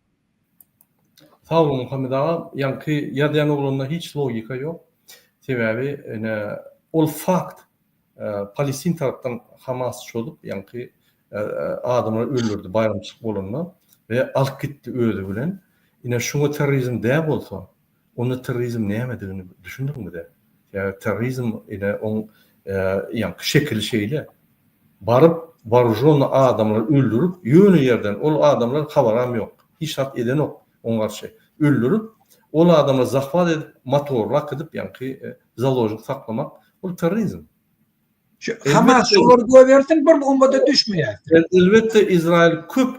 Sağ olun Muhammed ağa. Yankı Yadyan oğlunda hiç logika yok. Sebebi ol fakt Palestin taraftan Hamas olup yankı adamlar öldürdü bayramçılık bolunma ve alıp gitti öldü bilen. Yine şunu terörizm de bolsa onu terörizm ne yemediğini düşündün mü de? Yani terörizm yine on yankı şekil şeyle barıp varjonlu adamlar öldürüp yönü yerden o adamlar haberam yok. Hiç hat eden yok. Onlar şey öldürüp o adamı zahvat edip motorlak edip yankı zalojik saklamak o terörizm. Hamas olur versin bir bombada düşmüyor. Elbette İsrail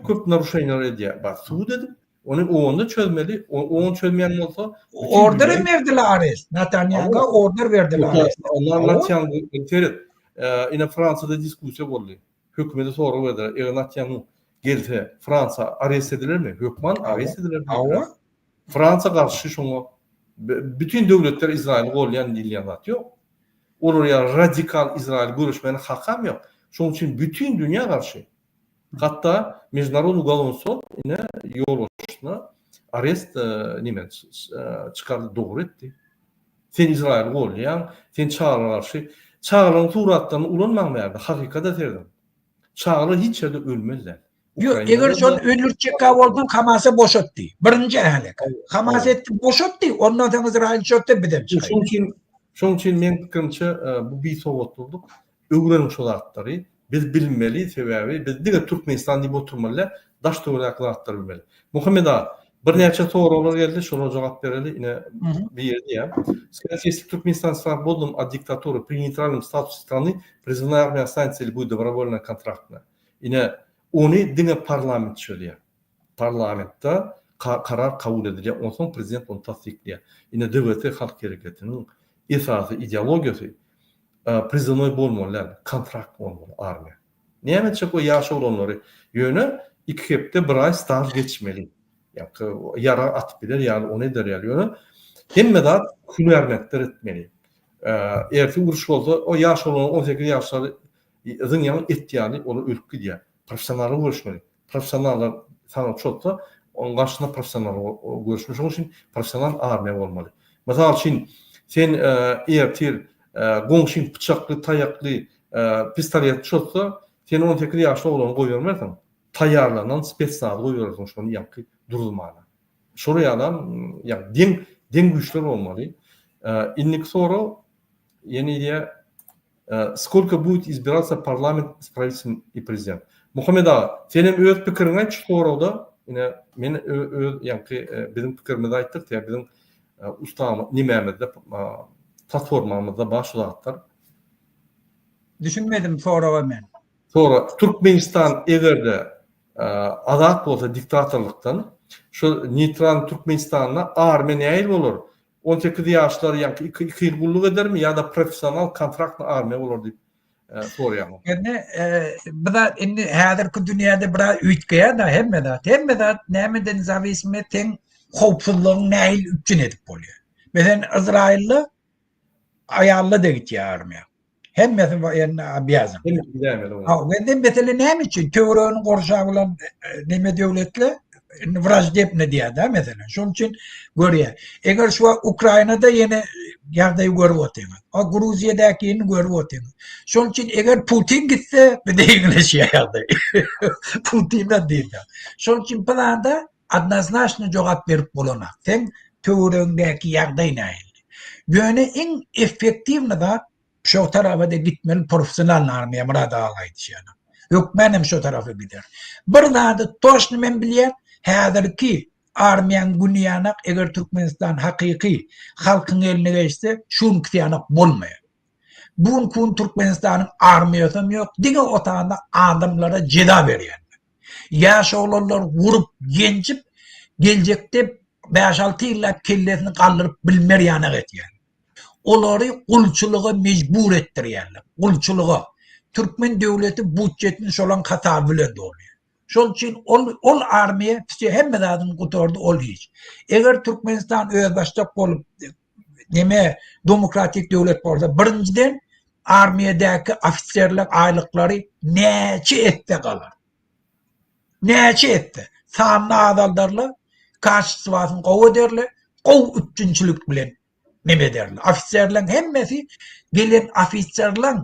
köp naruşaylar ediyor. Bak su dedim. Onu çözmeli. Onu çözmeyen olsa order verdiler arrest. Netanyahu'ya order verdiler arrest. Onlar Netanyahu yine Fransa'da diskusya oldu. Hükümeti soru verdiler. Netanyahu gelse Fransa arrest edilir mi? Hükman arrest edilir mi? Fransa karşı şunu bütün devletler İsrail'i kollayan dilyanat yok. Olur ya radikal İsrail görüşmenin hakam yok. Şunun için bütün dünya karşı. Hatta Международный уголовный суд yine yol oluşuna arrest çıkardı doğru etti. Sen İsrail kollayan, sen Çağrı'na karşı Çağrı'nın suratlarını ulanman verdi. Hakikate derdim. Çağrı hiç yerde ölmezler. Yok, eğer son ölürçek kavoldan Hamas'a boşalttı. Birinci ahlak. Hamas etti boşalttı. Ondan sonra İsrail çöktü bir de çıkıyor. Şunun için men fikrimçe bu bir soğutulduk. Öğrenmiş olarları biz bilmeli sebebi biz de Türkmenistan diye oturmalı. Daş doğrulaklar bilmeli. Muhammed ağa bir neçe sorular geldi. Şuna cevap verelim yine bir yerde ya. Если Туркменистан свободным от диктатуры при нейтральном статусе страны признана армия останется или будет добровольно контрактно. Yine onu dine parlament söylüyor. Parlamentta karar kabul edilecek. Ondan sonra prezident onu tasdikliyor. Yine devleti halk hareketinin esası, ideologiyası prizonoy bolmalar, kontrakt bolmalı armiya. Niyemetçek o yaşı olanları yönü iki hepte bir ay staj geçmeli. Yani yara at bilir yani o ne der yani yönü. Hem de külü hürmetler etmeli. Eğer ki uğraş olsa o yaş olan 18 yaşları zınyanın ihtiyacı onu ülkü diye. Profesyonellerle uğraşmalı. Profesyoneller sana çoksa onun karşısında profesyoneller görüşmüş. Onun için profesyonel armiya olmalı. Mesela şimdi sen eğer gongşin bıçaklı, tayaklı pistolet çoksa sen 18 yaşlı olanı koyuyorsun. Tayarlanan spetsnazı koyuyorsun şu an yankı durulmana. Şuraya adam yani den güçler olmalı. İnnik soru yeni diye сколько будет избираться парламент с правительством и президент. Muhammed ağa, senin öz pikirine çıkıyordu. Yine men yankı bizim pikirimizi ayttık ya bizim ustamız nimemizde platformamızda başlattılar. Düşünmedim sonra ben. Sonra Türkmenistan eğer de azat olsa diktatörlükten şu neytral Türkmenistan'la Armeniya olur. 18 yaşları yankı 2 yıl kulluk eder mi ya da profesyonel kontraktla armiya olur deyip soruyorum. Yani bu da şimdi hazırki dünyada biraz ütkeya da hem de nemeden zavismetin hopsuzluğun nehil üçün edip oluyor. Mesela İsrail'le ayarlı da gidiyor armiya. Hem mesela yani biyazım. Mesela ne için teorinin korşağıyla neme devletle vrajdeep ne diye de mesela. Şunun için görüyor. Eğer şu Ukrayna'da yine yerde görüyor otuyor. O Gruzya'daki yeni görüyor otuyor. Şunun için eğer Putin gitse bir de İngiliz yerde. Putin'den değil de. Şunun için planda adnaznaşını cevap verip bulana. Sen teorindeki yerde ne? Böyle en efektif ne da şu tarafa da gitmeli profesyonel armiya mırada alaydı yani. Yok benim şu tarafa gider. Bir daha da toşnu men biliyen hazır ki armiyan günyanak eğer Türkmenistan hakiki halkın eline geçse şun kıyanak bulmuyor. Bugün kun Türkmenistan'ın armiyası yok. Dine otağında adamlara ceda veriyor. Yaş olanlar vurup gencip gelecekte 5-6 yıllar kellesini kaldırıp bilmer yanak etiyor. Onları kulçuluğa mecbur ettiriyorlar. Kulçuluğa. Türkmen devleti bütçetini şolan katabüle doğruyor. Şol için ol armiye hem medadını kutordu ol hiç. Eğer Türkmenistan özbaşçak olup neme demokratik devlet bolsa birinciden armiyadaki ofitserler aylıkları neçe ette kalar. Neçe ette. Sanlı adamlarla karşı vasın kov ederler. Kov üçüncülük bilen neme derler. Ofitserlerin hemmesi gelen ofitserlerin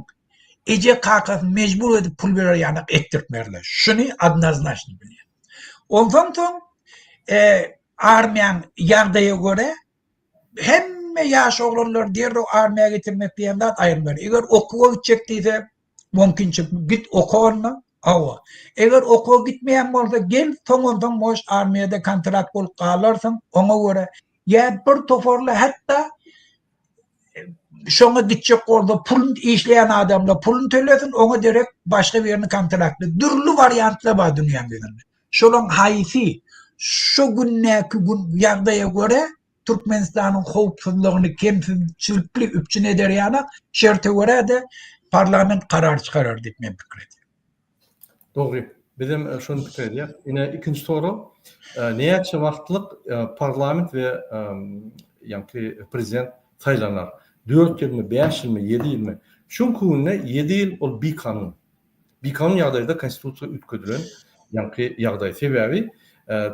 ece kakasını mecbur edip pul verir yanak ettirtmerler. Şunu adnaznaşını biliyor. Ondan sonra armiyan yağdaya göre hemme yaş oğlanlar diğer o armiya getirmek diyenler ayrılmıyor. Eğer okuğa gidecektiyse mümkünçe git oku onunla. Ava. Eğer okuğa gitmeyen olsa gel ondan boş armiyada kontrat bulup kalırsın ona göre. Ya bir toparla hatta şuna gidecek orada pulun işleyen adamla pulun tölesin ona direkt başka bir yerini kontratlı. Dürlü varyantla var dünyanın üzerinde. Şunun haysi şu günneki gün yağdaya göre Türkmenistan'ın kovsuzluğunu kemsizlikli üpçün eder yana şerte göre de parlament karar çıkarır deyip men pikir ediyorum. Doğru. Bizim şunu fikir ediyor. Yine ikinci soru. Neçe vaktlık parlament ve yani prezident saylanlar? 4 yıl mı, 5 yıl mı, 7 yıl mı? Şun kunne 7 yıl ol bir kanun. Bir kanun yağdayda konstitusiya ütküdüren yani yağday sebebi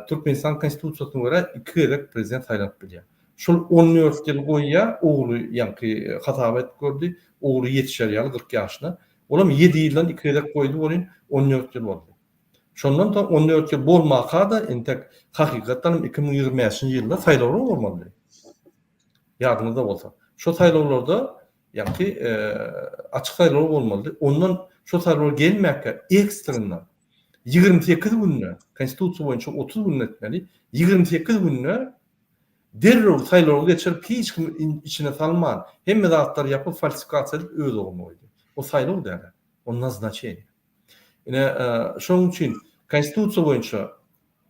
Türkmenistan konstitusiyasına göre 2 yıllık prezident saylanıp biliyor. Şol 14 yıl goýya oğlu yani hatabat gördü. Oğlu yetişer ýaly 40 ýaşyna. Olam 7 ýyldan 2 ýylak goýdy bolýan 14 ýyl boldy. Şondan da 14 ýyl bolmaka da entek hakykatdan 2025-nji ýylda saýlawlar bolmaly. Ýadynızda bolsa. Şo saýlawlarda yani açyk saýlawlar bolmaly. Ondan şo saýlawlar gelmäkkä ekstremden 28 günne konstitusiýa boýunça 30 gün etmeli. 28 günne derrol saýlawlar geçirip hiç kim içine salman hemme zatlar yapıp falsifikasiýa edip öz olmalydy. O saýlaw derler. Ondan znaçeny. Ine şonuň üçin konstitusiýa boýunça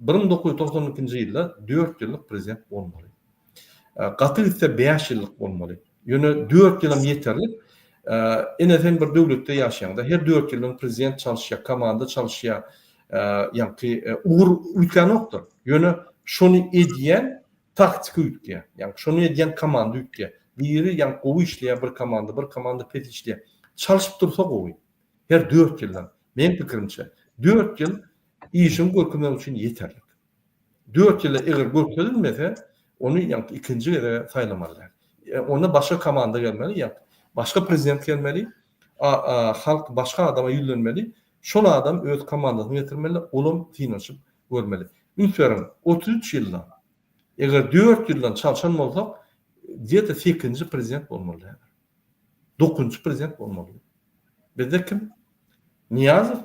1992-nji ýylda 4 ýyllyk prezident bolmaly. Gaty ise 5 ýyllyk bolmaly. Ýöne 4 ýylam ýeterli. Ene bir döwletde ýaşaýanda her 4 ýyldan prezident çalışýar, komanda çalışýar. Yani uğur ülke noktur. Ýöne şonu edýän taktik ülke. Yani şonu edýän komanda ülke. Biri yani gowy işleýär bir komanda pet işleýär. Çalışıp dursa gowy. Her 4 ýyldan. Men pikirimçe 4 ýyl işin görkemek üçin ýeterli. 4 ýyla eger görkezilmese onu yani ikinci ýere saýlamalylar. Ona başka komanda gelmeli, yani başka prezident gelmeli. Halk başka adama ýüzlenmeli. Şol adam öz komandasyny getirmeli, olum finansy görmeli. Ünsürüm 33 ýyldan eger 4 ýyldan çalışan bolsak, diýete 8-nji prezident bolmaly. 9-njy prezident bolmaly. Bizde kim? Niýazow.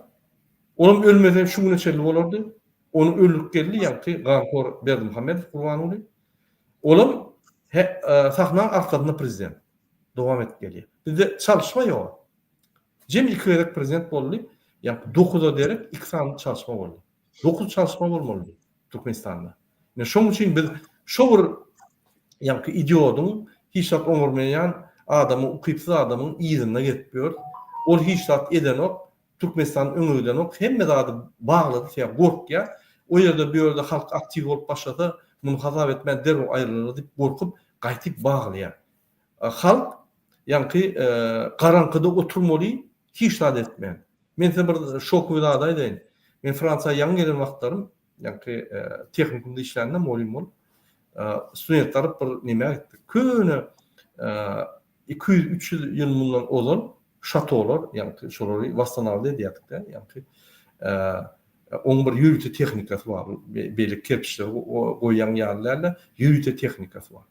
Olum ölmese şu güne çelli bolardy. Onu öldürüp geldi yani Gankor Berdimuhammedow Gurbanoğlu. Olum sahnan arkasında prezident. Dowam etip gelýär. Bizde çalışma ýok. Jem 2 ýyllyk prezident boldy. Yani 9'a derek 2 sanly çalışma boldy. 9 çalışma bolmaly Türkmenistanda. Ne şoň üçin biz şo bir yani idiotyň hiç zat ömürmeýän adamy, ukypsy adamyň ýerine getipýär. Ol hiç zat edenok Türkmenistan öňünden ok hemme zady baglady diýip gorkýar. O ýerde bir ýerde halk aktiv bolup başlasa, muny hazap etmän derw aýrylýar diýip gorkup gaýtyp baglaýar. Halk yani garankyda oturmaly, hiç zat etmän. Men bir şok wylada edeň. Men Fransa ýaňy gelen wagtlarym yani tehnikumda işländim bolýum bol. Studentler bir nime gitdi. Köne 200-300 ýyl mundan ozan şatolar yani şolary wastanaldy diýekde yani 11 ýürüte tehnikasy bar. Beýle kerpiçler goýan ýerlerle ýürüte tehnikasy bar.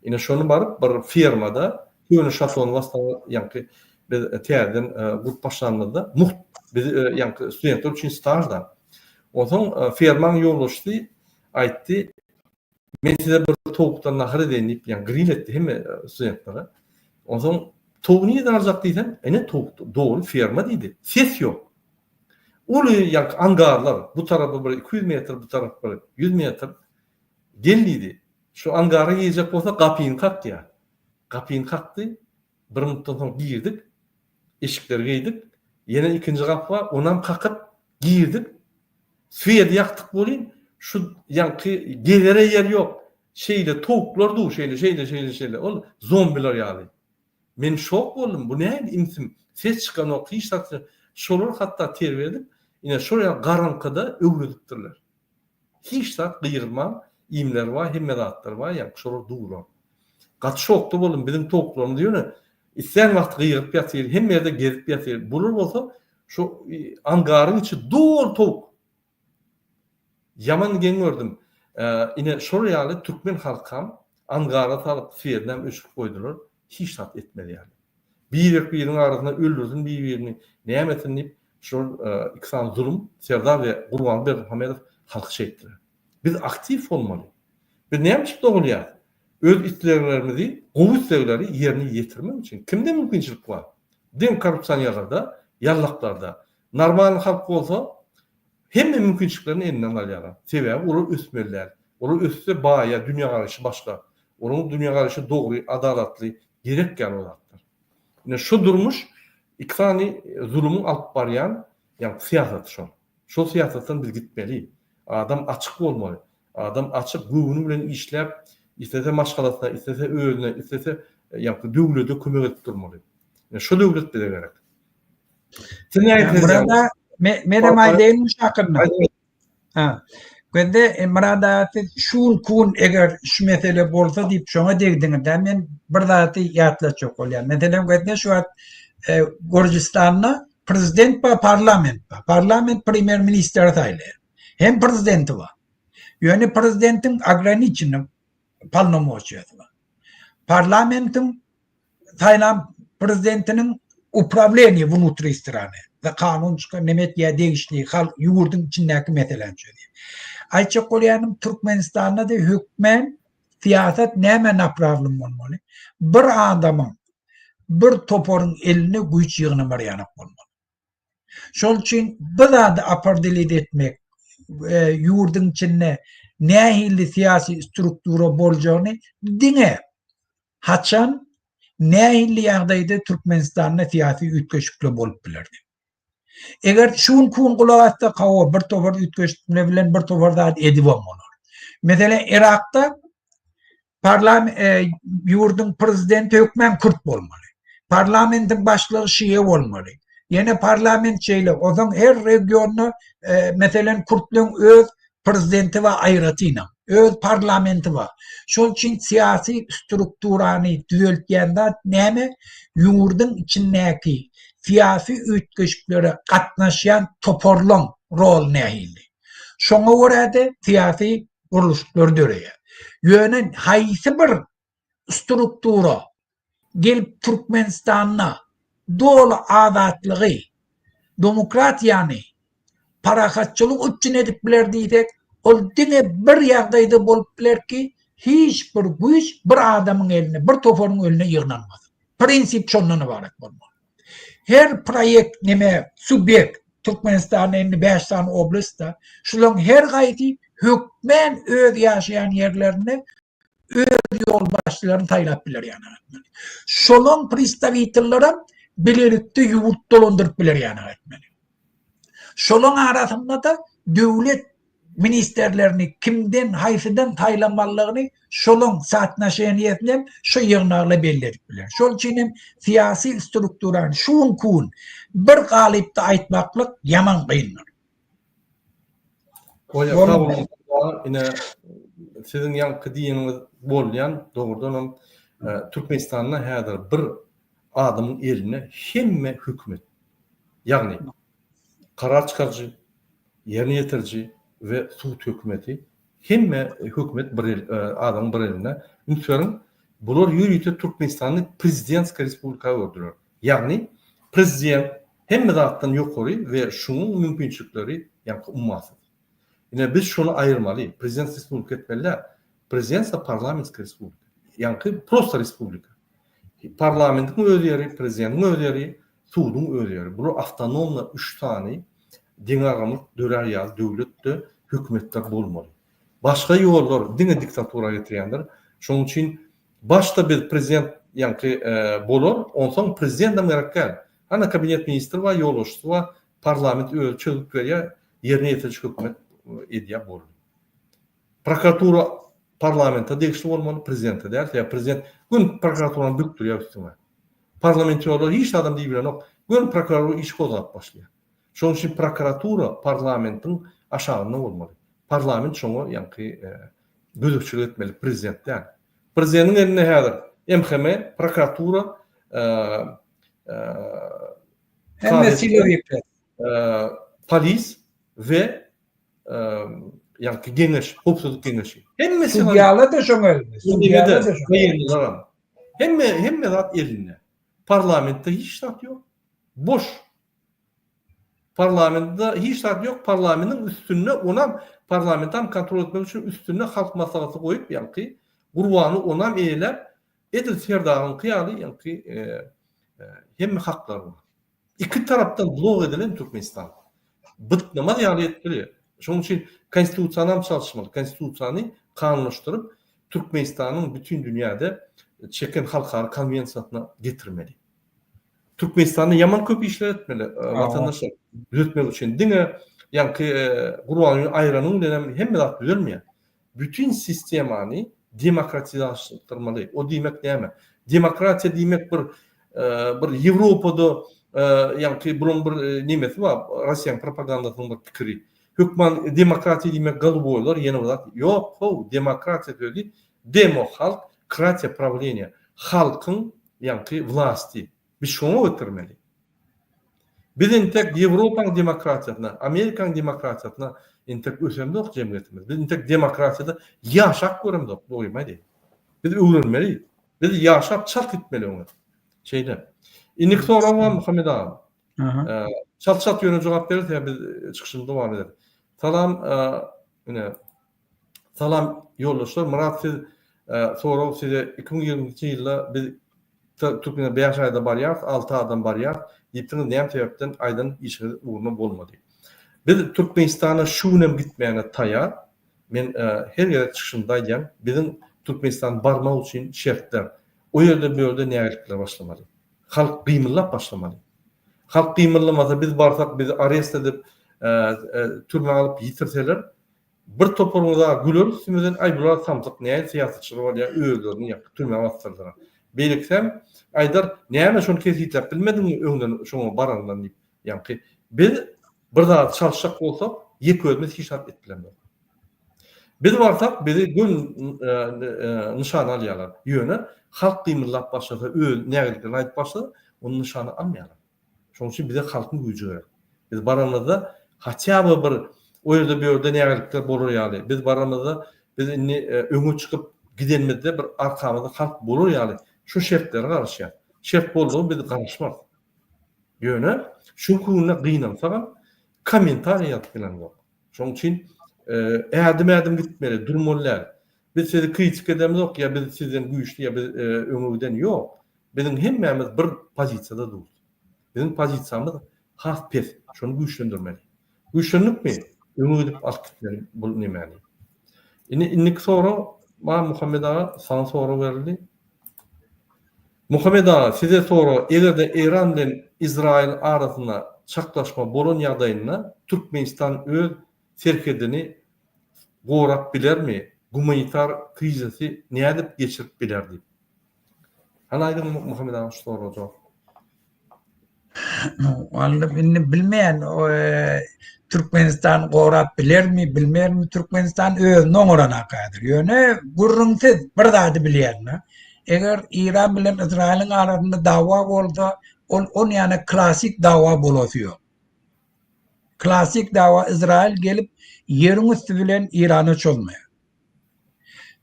Ine şonu baryp bir firmada köne şatony wastanal yani biz täzeden grup başlanmada biz yani studentler üçin stajda. Ondan firman ýollaşdy, aýtdy, men size bir towukdan nahar edeň diýip yani grill etdi hemme studentlere. Ondan towuk niýe darjak diýsem, ene towuk dogry firma diýdi. Ses ýok. Ol yani angarlar bu tarapy bir 200 metr, bu tarapy bir 100 metr geldi. Şu angara ýeýjek bolsa gapyny kakdy. Gapyny kakdy. Bir mutdan soň girdik. Eşikleri giydik. Yine ikinci kapı var. Ondan kakıp girdik. Suya yaktık bolin. Şu yankı gelere yer yok. şeyle tavuklar du şeyle ol zombiler ýaly. Men şok boldum. Bu näme imsim? Ses çıkan o kıyıştakça şolar hatta ter verdim. Yine şuraya garankada öwredipdirler. Hiç de gıyırma imler var, hemmedatlar var, yani şolar duýular. Gat şokda boldum. Bizim tavuklarym diýär, sen wagt gıyırıp ýatyr, hem ýerde gezip ýatyr. Bular bolsa şu angaryň içi dol tavuk. Yaman gen gördüm. Yine şolar ýaly türkmen halkam angara salyp sýerden öşüp goýdular. Hiç tat etmedi yani. Birinin arasında öldürdün birini nämetin dip şu iksan zulüm Serdar ve Gurban Berhamedov halk şeýtdir. Biz aktif olmaly. Biz näme çıktı bolýar? Öz isteklerimizi, gowy istekleri ýerine ýetirmek üçin kimde mümkinçilik bar? Dem korrupsiýalarda, ýarlaklarda normal halk bolsa hemme mümkinçiliklerini elinden alýar. Sebäbi olar ösmerler. Olar össe baýa dünýä garaşy başga. Onun dünýä garaşy dogry, adalatly gerek galolatlar. Yine şu durmuş iksani zulümün alıp baryan yani siyasat şu. Şu siyasattan biz gitmeli. Adam açık olmalı. Adam açık güwünü bilen işläp, istese maşgalatna, istese öýüne, istese yani döwlete kömek edip durmaly. Yani şu döwlet bize gerek. Burada menem aýdyn muşakyrna. Ha. Gende murada şul kun eger şu mesele bolsa diýip şoňa degdiňizde men bir zaty ýatlaçok bolýar. Meselem gende şu wagt Gürjistanda prezident we parlament premier minister taýlar. Hem prezidenti var. Ýöne prezidentin ograniçeni palnomoçyasy var. Parlamentin taýlan prezidentiniň upravlenie внутри страны. Da kanun çıkan nemet ya değişliği hal yurdun içindeki meselen şöyle. Ayça Kolyanım Türkmenistan'da da hükmen siyaset näme napravlım olmalı. Bir adamın bir toporun eline güç yığını yanıp olmalı. Şol için bir adı apardelit etmek yurdun içinde nähilli siyasi struktura bolacağını dine haçan nähilli ýagdaýda Türkmenistan'da siyasi ütkeşikli bolup bilerdi. Eger şun kun gulagatda kawa bir topar ütkeşikle bilen bir toparda edip bolmaly. Mesela Irak'ta yurdun prezidenti hükmen Kürt bolmaly. Parlamentin başlygy Şiýe bolmaly. Yine parlament şeyle ozan her regionda mesela Kürtlerin öz prezidenti ve aýratyna, öz parlamenti var. Şol için siyasi strukturany düzeltgende näme yurdun içindäki siyasi ütkeşiklere katnaşan toporlan rol nähili. Şoňa görä siyasi guruluşlar döreýär. Ýöne haýsy bir struktura gelip Türkmenistan'a dolu azatlygy, demokratiýany, parahatçylyk üçin edip biler diýsek, ol dine bir ýagdaýda bolup biler ki hiç bir güýç bir adamyň eline, bir toporuň eline ýygnanmaz. Prinsip şondan ibaret bolmaly. Her proyekt neme subjekt Türkmenistan'ın 5 tane oblastda şulan her gaýty hükmen öz ýaşaýan ýerlerine öz ýolbaşçylaryny taýlap biler ýani. Şolun pristavitellere bilelikde ýurt dolandyryp biler ýani. Şolun arasynda da döwlet ministerlerini kimden haýsydan taýlanmalygyny şolun satnaşyny ýetnem şu ýygnagla belledip biler. Şol üçin hem siyasi strukturany şuň kun bir galypda aýtmaklyk ýaman gynlar. Yine sizin yankı diýeniňiz bolýan dogrudan Türkmenistan'da häzir bir adamın eline hemme hükmet. Yani karar çıkarıcı, yerine yetirci ve suut hükümeti hemme hükmet bir adamın bir eline. Ünsörün bular ýürüýte Türkmenistan'da prezidentska respublika ördüler. Yani prezident hemme zatdan ýokary ve şunun mümkinçilikleri yankı ummasız. Yine biz şunu ayırmalı. Prezident respublika etmeliler. Prezidentsa parlamentska respublika. Yankı prosta respublika. Parlamentin öz ýeri, prezidentin öz ýeri, suudun öz ýeri. Bu avtonomla 3 tane diňagamyk dörärýär döwletde hükümetler bolmaly. Başga ýollar diňe diktatura getirýändir. Şoň üçin başta bir prezident yankı bolar, onsoň prezidentam gerekkel. Ana kabinet ministri we ýolbaşçy we parlament öz çözüp berýär, ýerine ýetirýän hükümet edýär boldy. Prokuratura parlamenta degişli bolmaly, prezidente däl. Ya prezident gün prokuraturany büktür ya üstüne. Parlamentçiler hiç adam diýip bilen ok. Gün prokuratur iş gozap başlaýar. Şoň üçin prokuratura parlamentin aşagyna bolmaly. Parlament şoňa ýanky gözükçülük etmeli prezident däl. Prezidentin eline häzir MHM, prokuratura, Hem silovikler. polis we ýanky geňeş, hukuk geňeşi. Hemmesi Sudyalar da şoň öldü. Sudyalar da şoň. Hemme zat eline. Parlamentde hiç zat yok. Boş. Parlamentde hiç zat yok. Parlamentin üstünde onam parlamentan kontrol etmek için üstünde halk maslahaty koyup ýanky gurbany onam eýlep edil serdagyn kıyaly ýanky hemme haklar var. İki tarapdan blok edilen Türkmenistan. Bıtnamaz ýaly etmeli. Şoň üçin konstitusiýanam çalışmaly. Konstitusiýany kanunlaşdyryp Türkmenistanyň bütün dünýäde çeken halkara konvensiýasyna getirmeli. Türkmenistanyň ýaman köp işler etmeli watandaşlar düzeltmek üçin. Diňe ýanky gurbany aýranyň bilen hemme zat düzelmeýär. Bütün sistemany demokratizaşdyrmaly. O diýmek näme? Demokratiýa diýmek bir Ýewropada ýanky burun bir nimesi bar, Russiýa propagandasynyň bir pikiri. Hökman demokratiýa diýmek galy boýlar, ýene zat. Ýok, demokratiýa diýdi. Demo halk, kratiýa правление. Halkyň ýanky wlasti. Biz şoňa götürmeli. Biz tek Ýewropaň demokratiýasyna, Amerikaň demokratiýasyna entek ösendik jemgyýetimiz. Biz entek demokratiýada ýaşap göremdik, doýmaýdy. Biz öwrenmeli. Biz ýaşap çat etmeli onu. Şeyde. İndik sonra Muhammed ağa. Çat ýöne jogap berdi ya biz çykyşymyza dowam edelim. Salam ýoldaşlar. Murat siz sonra size 2022 ýylda biz Türkmenistanda 5 aýda barýar, 6 adam barýar. Ýetdiňiz näme sebäpden aýdan işe urna bolmady. Biz Türkmenistana şunem gitmeyene tayar. Men her ýere çykyşymda diýen, bizim Türkmenistan barmak üçin şertler. O ýerde bu ýerde nägelikler başlamaly. Halk gymylap başlamaly. Halk gymylamasa biz barsak, biz arrest edip türmäge alyp ýitirseler, bir toporumyza güler, üstümizden ay bular samsyk näme siýasatçylar bolýar, öýlerini ýak türmäge atdyrdylar. Beliksem aýdar näme şonu kesip bilmedim öňden şoňa barandan diýip. Ýanky biz bir daha çalışacak bolsak, ýek özümüz hiç hat etdiler. Biz barsak, bizi gün nişan alýarlar. Ýöne halk gymylap başlasa, nägeliklerini aýdyp başlasa, onu nişany almaýarlar. Şoň üçin bize halkyň güýji gerek. Biz baramyzda hatça bir o ýerde bir ýerde nägelikler bolar ýaly. Biz baramyzda biz öňe çykyp gidenmizde bir arkamyzda halk bolar ýaly. Şu şertlere garaşýar. Şert boldugy biz garaşmaz. Ýöne şu kunna gynansaň kommentariýat bilen bol. Şoň üçin ädim gitmeli, durmalylar. Biz sizi kritik edemiz ok ya biz sizden güýçli ya biz öňüden ýok. Bizim hemmemiz bir pozisiýada durýar. Bizim pozisiýamyz has pes, şonu güýçlendirmeli. Güýçlenip mi? Öňe gidip alyp gitmeli bu nämäni. Indik sonra Muhammed ağa sana sonra berildi. Muhammed ağa size sonra egerde İran bilen İsrail arasynda çaklaşma bolan ýagdaýynda Türkmenistan öz serkedini gorap bilermi? Humanitar krizisi nädip geçirip bilerdi? Halaýdy Muhammed ağa sonra jogap. Vallahi beni bilmeyen Türkmenistan gorap bilermi, bilmermi? Türkmenistan özüne oňrana kadyr. Ýöne gurrunsyz bir zady bilýärler. Eger İran bilen İsrail'in arasında dawa bolsa, on ýani klasik dawa bolasy. Klasik dawa İsrail gelip yerin üstü bilen İran'ı çözmeýär.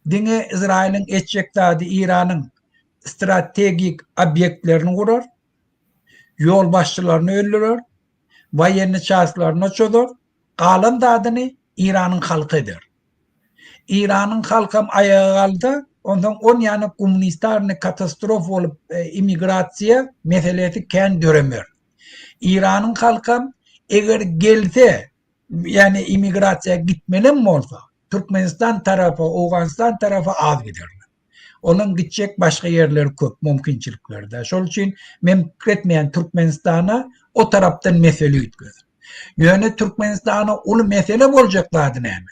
Diňe İsrail'in etjekdädi İran'yň strategik obyektlerini gurar, yol başçylaryny öldürer, wayenni çaýslaryny çözer, galan dadyny İran'yň halky eder. İran'yň halkam ayağa galdy, ondan on ýany kommunistlarny katastrof bolup immigrasiýa meselesi kän döremer. İran'yň halkam eger gelse, yani immigrasiýa gitmelen bolsa, Türkmenistan tarafı, Awganistan tarafı az giderler. Onun gidecek başka yerler köp, mümkinçilikler de. Şol üçin men etmeyen Türkmenistan'a o taraftan mesele ütküz. Ýöne Türkmenistan'a ulu mesele boljaklaryny näme?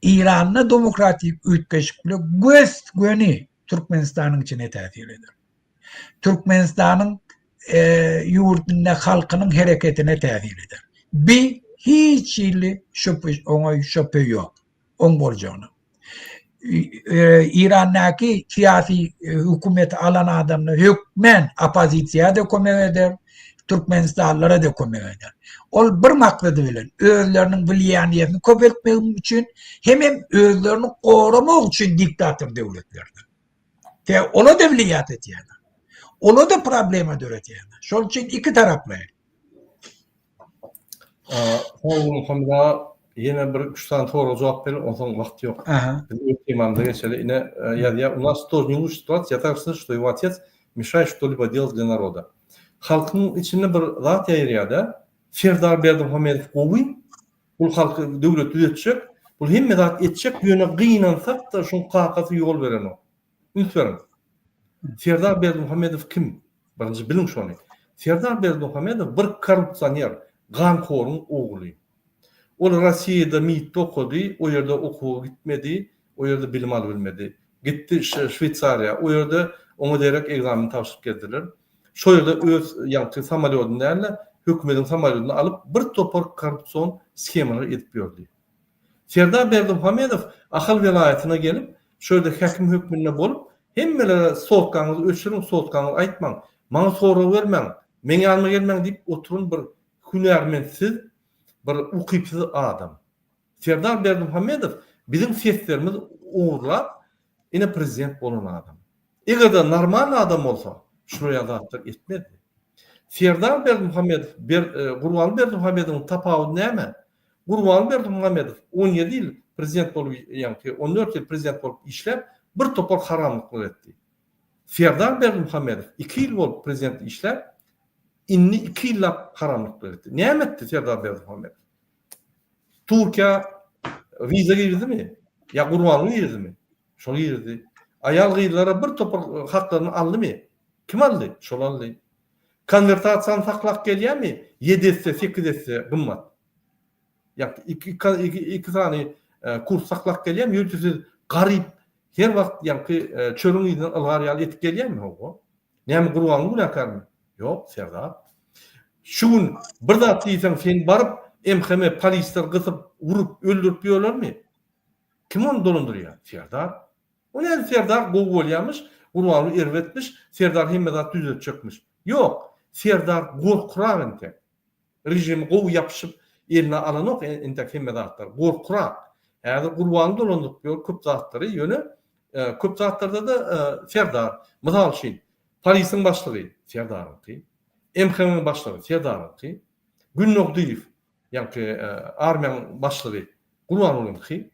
İran'la demokratik ütkeşikli göz güni Türkmenistan'ın içine täsir eder. Türkmenistan'ın yurdunda halkının hareketine täsir eder. Bir hiç ili şüphe yok. On bolcağına. İran'daki siyasi hükümeti alan adamla hükmen apozisiya da kömek eder. Türkmenistanlılara da kömek eder. Ol bir maksadı bilen özlerinin bilyaniyetini köpeltmek için hem özlerini korumak için diktatör devletlerdir. Ve ola da biliyat etiyedi. Ola da probleme döretiyedi. Şol için iki taraflı. Muhammed ağa yine bir 3 tane soru cevap verin, ondan vakti yok. Biz имамда geçeli yine у нас тоже не лучше ситуация, я так слышу, что его отец мешает что-либо делать для народа. Halkın içinde bir zat yayırıyada Serdar Berdimuhamedov gowy, bu halkı devlet düzetecek, bu hemme zat etecek, yöne gıynansak da şun kakası yol veren o. Lütfen. Serdar Berdimuhamedov kim? Birinci bilin şunu. Serdar Berdimuhamedov bir korrupsioner, gankorun oğlu. O Rossiyada MIT'de okudu, o yerde okuğa gitmedi, o yerde bilim alabilmedi. Gitti Şveysariya, o yerde ona derek egzamin tavsiye geldiler. Şo yerde öz ýa-da samalyotyndan hökümetin samalyotunu alıp bir topar korrupsiyon skemaları edip berdi. Serdar Berdimuhamedov Ahal vilayatyna gelip şöyle hakim hükmünde bolup hemmelere soğukkanızı ölçürün, soğukkanızı aýtmaň, maňa soru bermeň, meň ýanyma gelmeň diýip oturun bir hünärmensiz, bir ukypsyz adam. Serdar Berdimuhamedov bizim seslerimiz uğurlap ine prezident bolan adam. Eger normal adam olsa şuraya da etmedi. Serdar Berdimuhamedov Gurban Berdimuhamedov'un tapawy näme? Gurban Berdimuhamedov 17 yıl prezident bolup, ýa-ni 14 yıl prezident bolup işlep bir topar haramlyklar etdi. Serdar Berdimuhamedov 2 yıl bolup prezident işlep inni 2 yıllap haramlyklar etdi. Näme etdi Serdar Berdimuhamedov? Türkiýe viza girdimi? Ya Gurbanly girdimi? Şol girdi. Ayal gyýlara bir topar haklaryny aldymy? Kim aldy? Şol aldy. Konvertasiýany saklap gelýärmi? 7'si 8'si gymmat. Ya iki tane kurs saklap gelýärmi? Ýötüsiz garyp her wagt ýa-ni çölüň ýygyny algar ýaly etip gelýärmi o? Näme Gurbanly günakarmy? Ýok, Serdar. Şu gün bir zat diýsen sen baryp MHM polisler gysyp urup öldürüp ýölermi? Kim onu dolandırýar? Serdar. O näme Serdar gowy bolýarmyş, Gurbanly erwetmiş, Serdar hemme zat düzeltjekmiş. Yok, Serdar gorkurak ente. Rejim gowy ýapyşyp eline alanok ente hemme zatlar. Gorkurak. Häzir Gurbanly dolandyryp ýör köp zatlary ýöne köp zatlarda da Serdar. Mysal üçin polisiň başlygy Serdar'yňky, MHM'ň başlygy Serdar'yňky, Gülnokdyýew ýa-ni armiýanyň başlygy Gurbanlyňky.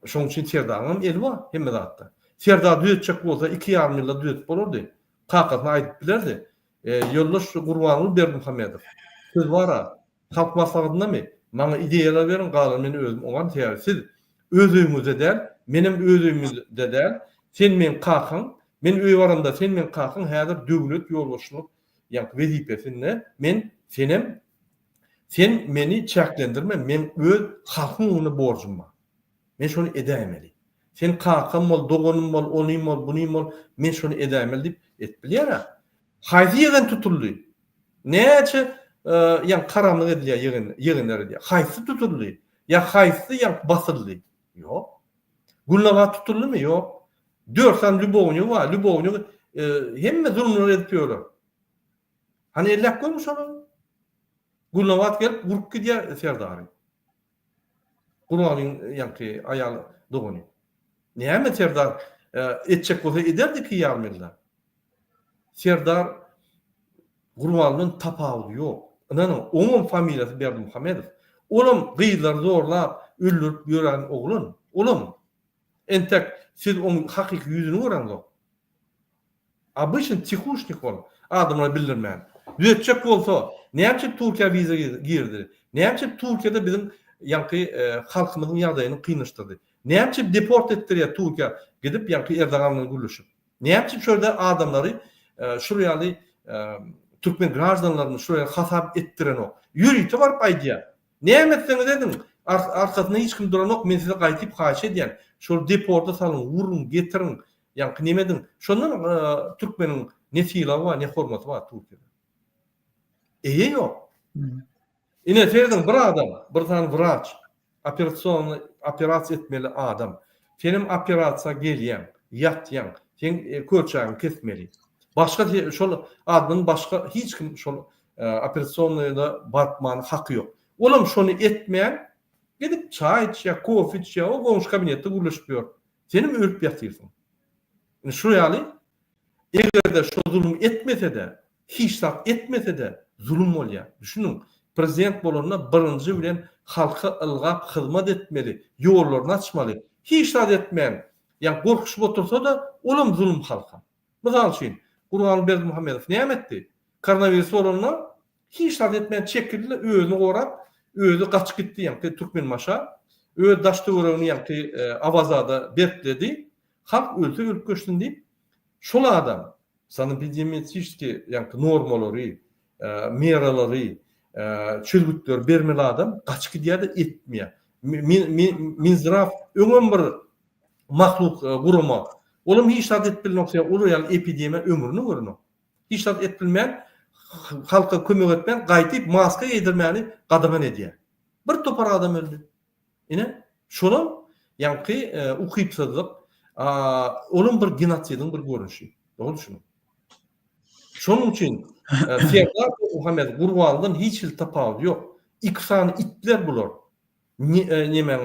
Şoň üçin Serdar'yň eli bar hemme zatda. Serdar düzetjek bolsa 2,5 ýylda düzet bolardy. Kakasyna aýdyp bilerdi. Ýollaş Gurbanly Berdimuhamedov. Söz bara, halk maslahatynamy? Maňa ideýalar berin, galan men özüm oňa täýär. Siz özüňizde däl, menim özüňizde däl. Sen men kakan, men öý baranda sen men kakan, häzir döwlet ýolbaşçylyk ýa-ni wezipesinde men senem, sen meni çäklendirme, men öz halkyň borjum bar. Men şonu edämeli. Sen kakan bol, dogonum bol, onym bol, bunym bol, men şonu edämeli dip etbilýär. Haýsy ýygyň tutuldy? Näçe ýa karamlyk edilýär ýygynlar diýär. Haýsy tutuldy? Ya haýsy ýa basyldy? Ýok. Gulnawa tutuldymy? Ýok. 4 tane Lubowny bar. Lubowny hemme zulmlar edip ýöler. Hani ellek görmüş onu? Gulnawa gelip vurup gidýär Serdary. Gurbalyň ýa-ni aýal dogony. Näme Serdar etjek bolsa ederdi ki ýalmylda. Serdar Gurbanlyň tapawy ýok. Ananyň oňun familiýasy Berdimuhamedov. Olum gyýlar zorlap öldürüp ýören oglun. Olum entek siz onuň hakyky ýüzüni göreňiz. Обычный тихушник bol. Adamlar bildirmän. Düzetjek bolsa, näçe Türkiýe viza girdi? Näçe Türkiýede bizim ýa-ni halkymyzyň ýagdaýyny kynlaşdyrdy? Näçe deport etdirýär Türkiýe gidip ýa-ni Erdoganyň gülüşüp? Näçe şöyle adamlary şurýaly Türkmen gражданlaryny şuraya hasap etdiren o. Ýürüýte baryp aýdýar. Näme etseňiz edin? Arkasında hiç kim duran yok. Men size gaýtyp haşy edýän. Şol deporda salyň, wurun, getirin. Ýa-ni nimedin? Şondan türkmeniň ne sylawy bar, ne hormaty bar Türkiýede. Eýe ýok. Ine Ferden bir adam, bir tane wrach, operasiýa etmeli adam. Senin operasiýa gelýän, ýatýan, sen köçäň kesmeli. Başka şol adamın başka hiç kim şol operasiýonda batmany haky ýok. Olam şonu etmeýän gidip çay içýär, kofe içýär, o goňşy kabinetde guruluşýar. Senim ölüp ýatyrsyň. Şu ýaly egerde şu zulüm etmese de, hiç sak etmese de zulüm bolýar. Düşünün, prezident bolanda birinji bilen halka ılgap hyzmat etmeli, ýollaryny açmaly. Hiç sak etmeýän, ýa gorkuşup otursa da olam zulüm halka. Mysal üçin Gurban Berdimuhammedow näme etdi? Koronavirus bolanda hiç sak etmeýän çekildi, özüni gorap, özü gaçyp gitdi ýa-ni Türkmen maşa, öz daşdöwreğini ýa-ni awazada berkledi. Halk ölüp göçdün diýip şol adam sany bildiğimiz-ki ýa-ni normalary, meralary, çözgütler bermeli adam gaçyp gidýär-de etmeýär. Minzraf öňem bir mahluk guruma. Olam hiç tat etbilmekse ulu ýaly epidemiýa ömrüni görnü. Hiç tat etbilmän halka kömek etmän gaýtyp maska ýedirmäni gadagan edýär. Bir topar adam öldü. Ine şolam ýa-ni ukypsyzlyk, olam bir genosidyň bir görünüşi. Doğru düşünün. Şonuň üçin Serdar Muhammed Gurbandan hiç tapawut ýok. İkisany itler bular. Nemen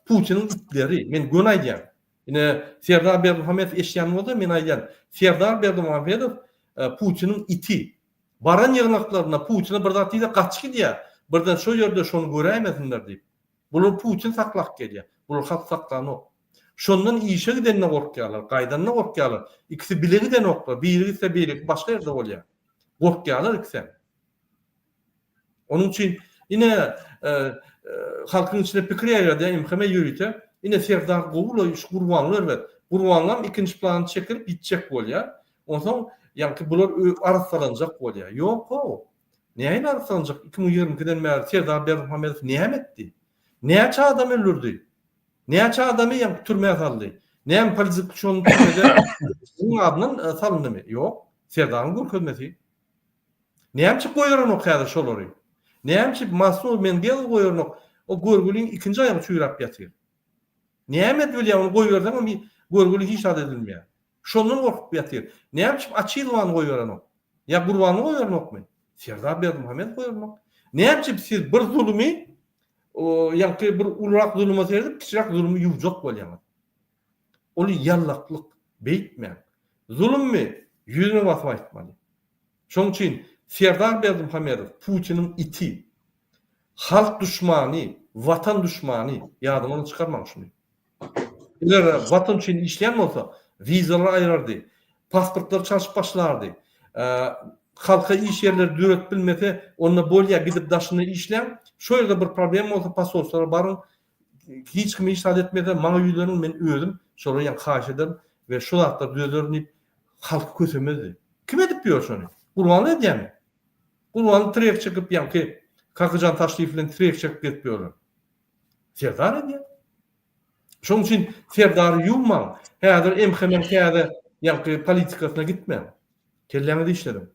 Putin'in itleri. Men gön aýdýan. Ine Serdar Berdimuhammedow eşýän bolsa men aýdýan. Serdar Berdimuhammedow Putin'in iti. Baran ýygnaklaryna Putin'e bir zat diýip gaçyp gidýär. Birden şo ýerde şonu görämesinler diýip. Bular Putin saklap gelýär. Bular halk saklanok. Şondan işe gidenne gorkýarlar, gaýdanna gorkýarlar. İkisi bilegiden oklar. Biri ise biri başka yerde bolýar. Gorkýarlar ikisi. Onun için ine halkyň içinde pikir ýerде imheme ýürüte. Ine Serdar gowul iş gurbanlar we gurbanlar ikinji plany çekilip gitjek bolýar. Ondan ýa-ni bular araslanjak bolýar. Ýok o. Näme araslanjak? 2022-den bäri Serdar Berdimuhammedow näme etdi? Näçe adam öldürdi? Näçe adamy ýa türmäge saldy? Näme politik şonu türmede bu adamyň salındymy? Ýok. Serdaryň görkezmesi. Näme goýaran o häzir şolary? Näme Masum Mengel goýaran o görgüliň ikinji aýagy çüýrap ýatyr. Näme edilýär onu goýardan bir görgüli hiç ad edilmeýär. Şondan gorkup ýatyr. Näme açylwan goýaran o? Ýa Gurbany goýaran okmy? Serdar Berdimuhammedow goýaran. Näme siz bir zulmy ýa-ni bir ulrak zulüme seredip kiçirak zulümy ýuwjak bolýar. Ol ýallaklyk beýtmän. Zulümmi ýüzüne basıp aýtmaly. Şoň üçin Serdar Berdimuhammedow Putin'in iti, halk düşmany, vatan düşmany ýadymyny çykarmak şunu. Eger vatan üçin işleýän bolsa, wizalar aýrardy, pasportlar çalyşyp başlardy. Halka iş yerleri döret bilmese onunla bolýa gidip daşyny işlem. Şo ýerde bir problem bolsa pasollar barın hiç kim iş etmede maňa ýülerini men özüm şolara ýa haşy ederim we şu zatlar düzelerini halk kösemezdi. Kim edip ýör şonu? Gurban edýärmi? Gurban trek çykyp ýa-ni kakıjan taşlyp bilen trek çykyp gitýär. Serdar edýär. Şoň üçin Serdar ýumman. Häzir emhemen häzir ýa-ni politikasyna gitmän. Kelläňde işledim.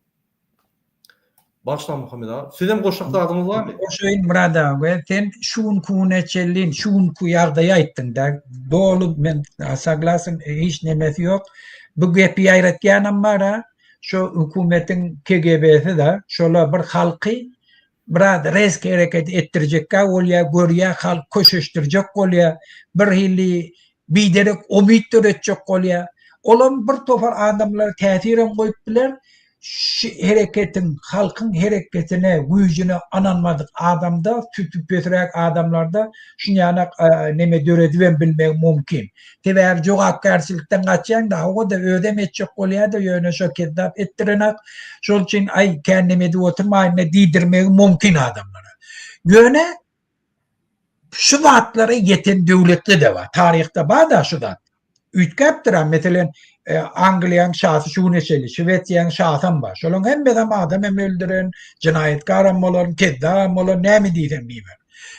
Başlan Muhammed abi. Sizem goşakda adımız var mı? Goşayın Murad abi. Sen şun kuneçellin, şun kuyarda aýtdyň da. Dolu men saglasyn hiç nemesi yok. Bu gepi aýratýanym bar. Şu hökümetiň KGB'si de şola bir halky birad reski hareket ettirjekkä bolýar, görýär halk köşeşdirjek bolýar. Bir hili biderek umit töretjek bolýar. Olam bir topar adamlar täsiren goýup biler. Hareketin, halkın hareketine, gücüne ananmadık adamda, tütüp götürek adamlarda şunyanak neme dörediven bilmek mümkün. Teber jogapkärçilikden gaçyan da o da ödem etjek bolýar da ýöne şo kedap ettirenek. Şol üçin ay kendime de oturmaýyna diýdirmek mümkün adamlara. Ýöne şu zatlara yeten döwletli de bar. Tarihte bar da şu zat. Ütkepdiren meselen Angliýanyň şahsy şu neçeli, Şwetsiýanyň şahsam bar. Şolaň hemme adam öldüren, jinaýetkar bolan, keddam bolan, näme diýsen biber.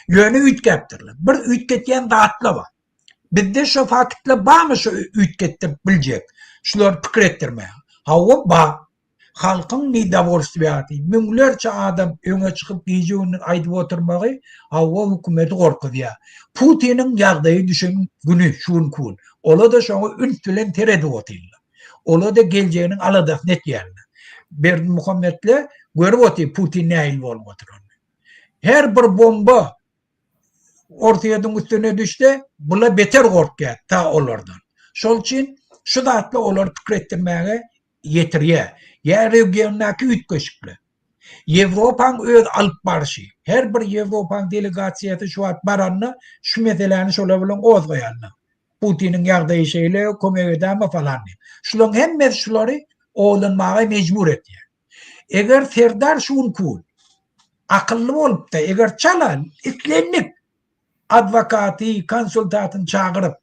Yönü ütkeptirler. Bir ütketken dağıtla var. Bizde şu fakitle bağ mı şu ütkettir bilecek? Şular fikir ettirmeye. Hava bağ. Halkın nida borçluyatı. Münglerce adam öne çıkıp giyeceğinin aydıp oturmağı hava hükümeti korkudu ya. Putin'in yağdayı düşün günü şun kun. Ola da şunu ünlülen teredi otuyla. Ola da geleceğinin aladak net yerine. Berdi Muhammed'le görüp otuyor Putin ne ayıl olmadır onu. Her bir bomba ortaya üstüne düştü, bula beter korkuyor ta olardan. Şol için şu da atla olar fikir ettirmeye yetiriyor. Ya regiondaki ütköşükle. Avrupa'nın öz alıp barışı. Her bir Avrupa'nın delegasyatı şu at baranına şu meselelerini şolabilen oz koyanına. Putin'in yağdığı şeyle kömek edeme falan. Şunun hem şuları oğlanmaya mecbur ediyor. Eğer Serdar şun kul, akıllı olup da eğer çalan, iklenlik advokatı, konsultatını çağırıp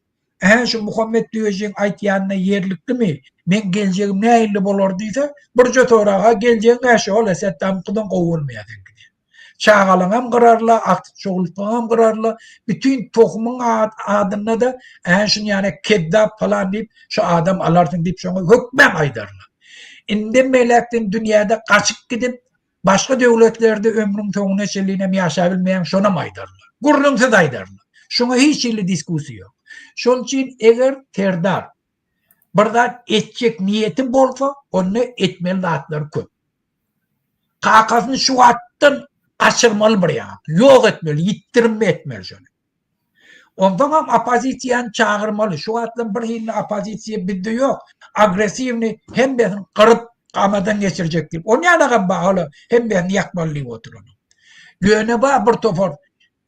şu Muhammed diyeceğin aytyanına yerlikli mi? Men geleceğim ne ayırlı bolorduysa bir jotorağa geleceğin eşi ol esetten kudan kovulmayadın. Çağalınam kırarla, aktif çoğultmağım kırarla, bütün tohumun adına da şun yani keddap falan deyip şu adam alartın deyip şuna hükmem aydarla. İndi melektin dünyada kaçıp gidip başka devletlerde ömrün sonuna çeliğine mi yaşayabilmeyen şuna mı aydarla? Gurrumsa da aydarla. Şuna hiç illi diskusiyo yok. Şunun için eğer Serdar buradan etecek niyetin bolsa onu etmeli dağıtları köp. Kakasını şu attın aşırmalı buraya. Yok etmeli, yittirme etmeli şunu. Ondan hem apozisyon çağırmalı. Şu atlan bir hilini apozisyon bildi yok. Agresivini hem ben kırıp kamadan geçirecektir. O ne alakam bağlı hem ben yakmalıyım otur onu. Yöne bağ bir tofor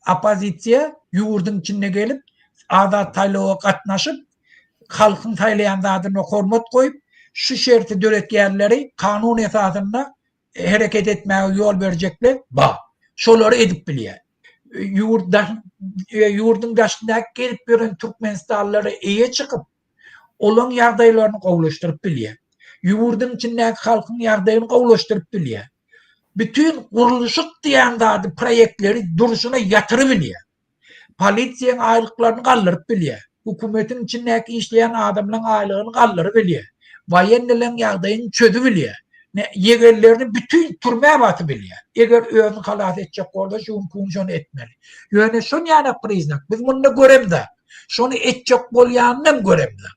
apozisyon yurdun içine gelip adat taylığa katnaşıp halkın taylayan adına hormat koyup şu şerti döretkenleri kanun esasında hareket etmeye yol verecekler. Şoları edip biliyor. Yurdun dışında gelip gören Türkmenistanlıları iyiye çıkıp olan yardaylarını kavuşturup biliyor. Yurdun içindeki halkın yardayını kavuşturup biliyor. Bütün kuruluşuk diyen adı projeleri duruşuna yatırabiliyor. Polisiyenin aylıklarını kaldırıp biliyor. Hükümetin içindeki işleyen adamların aylığını kaldırıp biliyor. Vayenlilerin yardayını çözübiliyor. Yegerlerini bütün türmeye batabiliyor. Eğer özünü halat edecek orada şunu etmeli. Yani şunu yani priznak. Biz bunu görem de. Şunu edecek bol yanından görem de.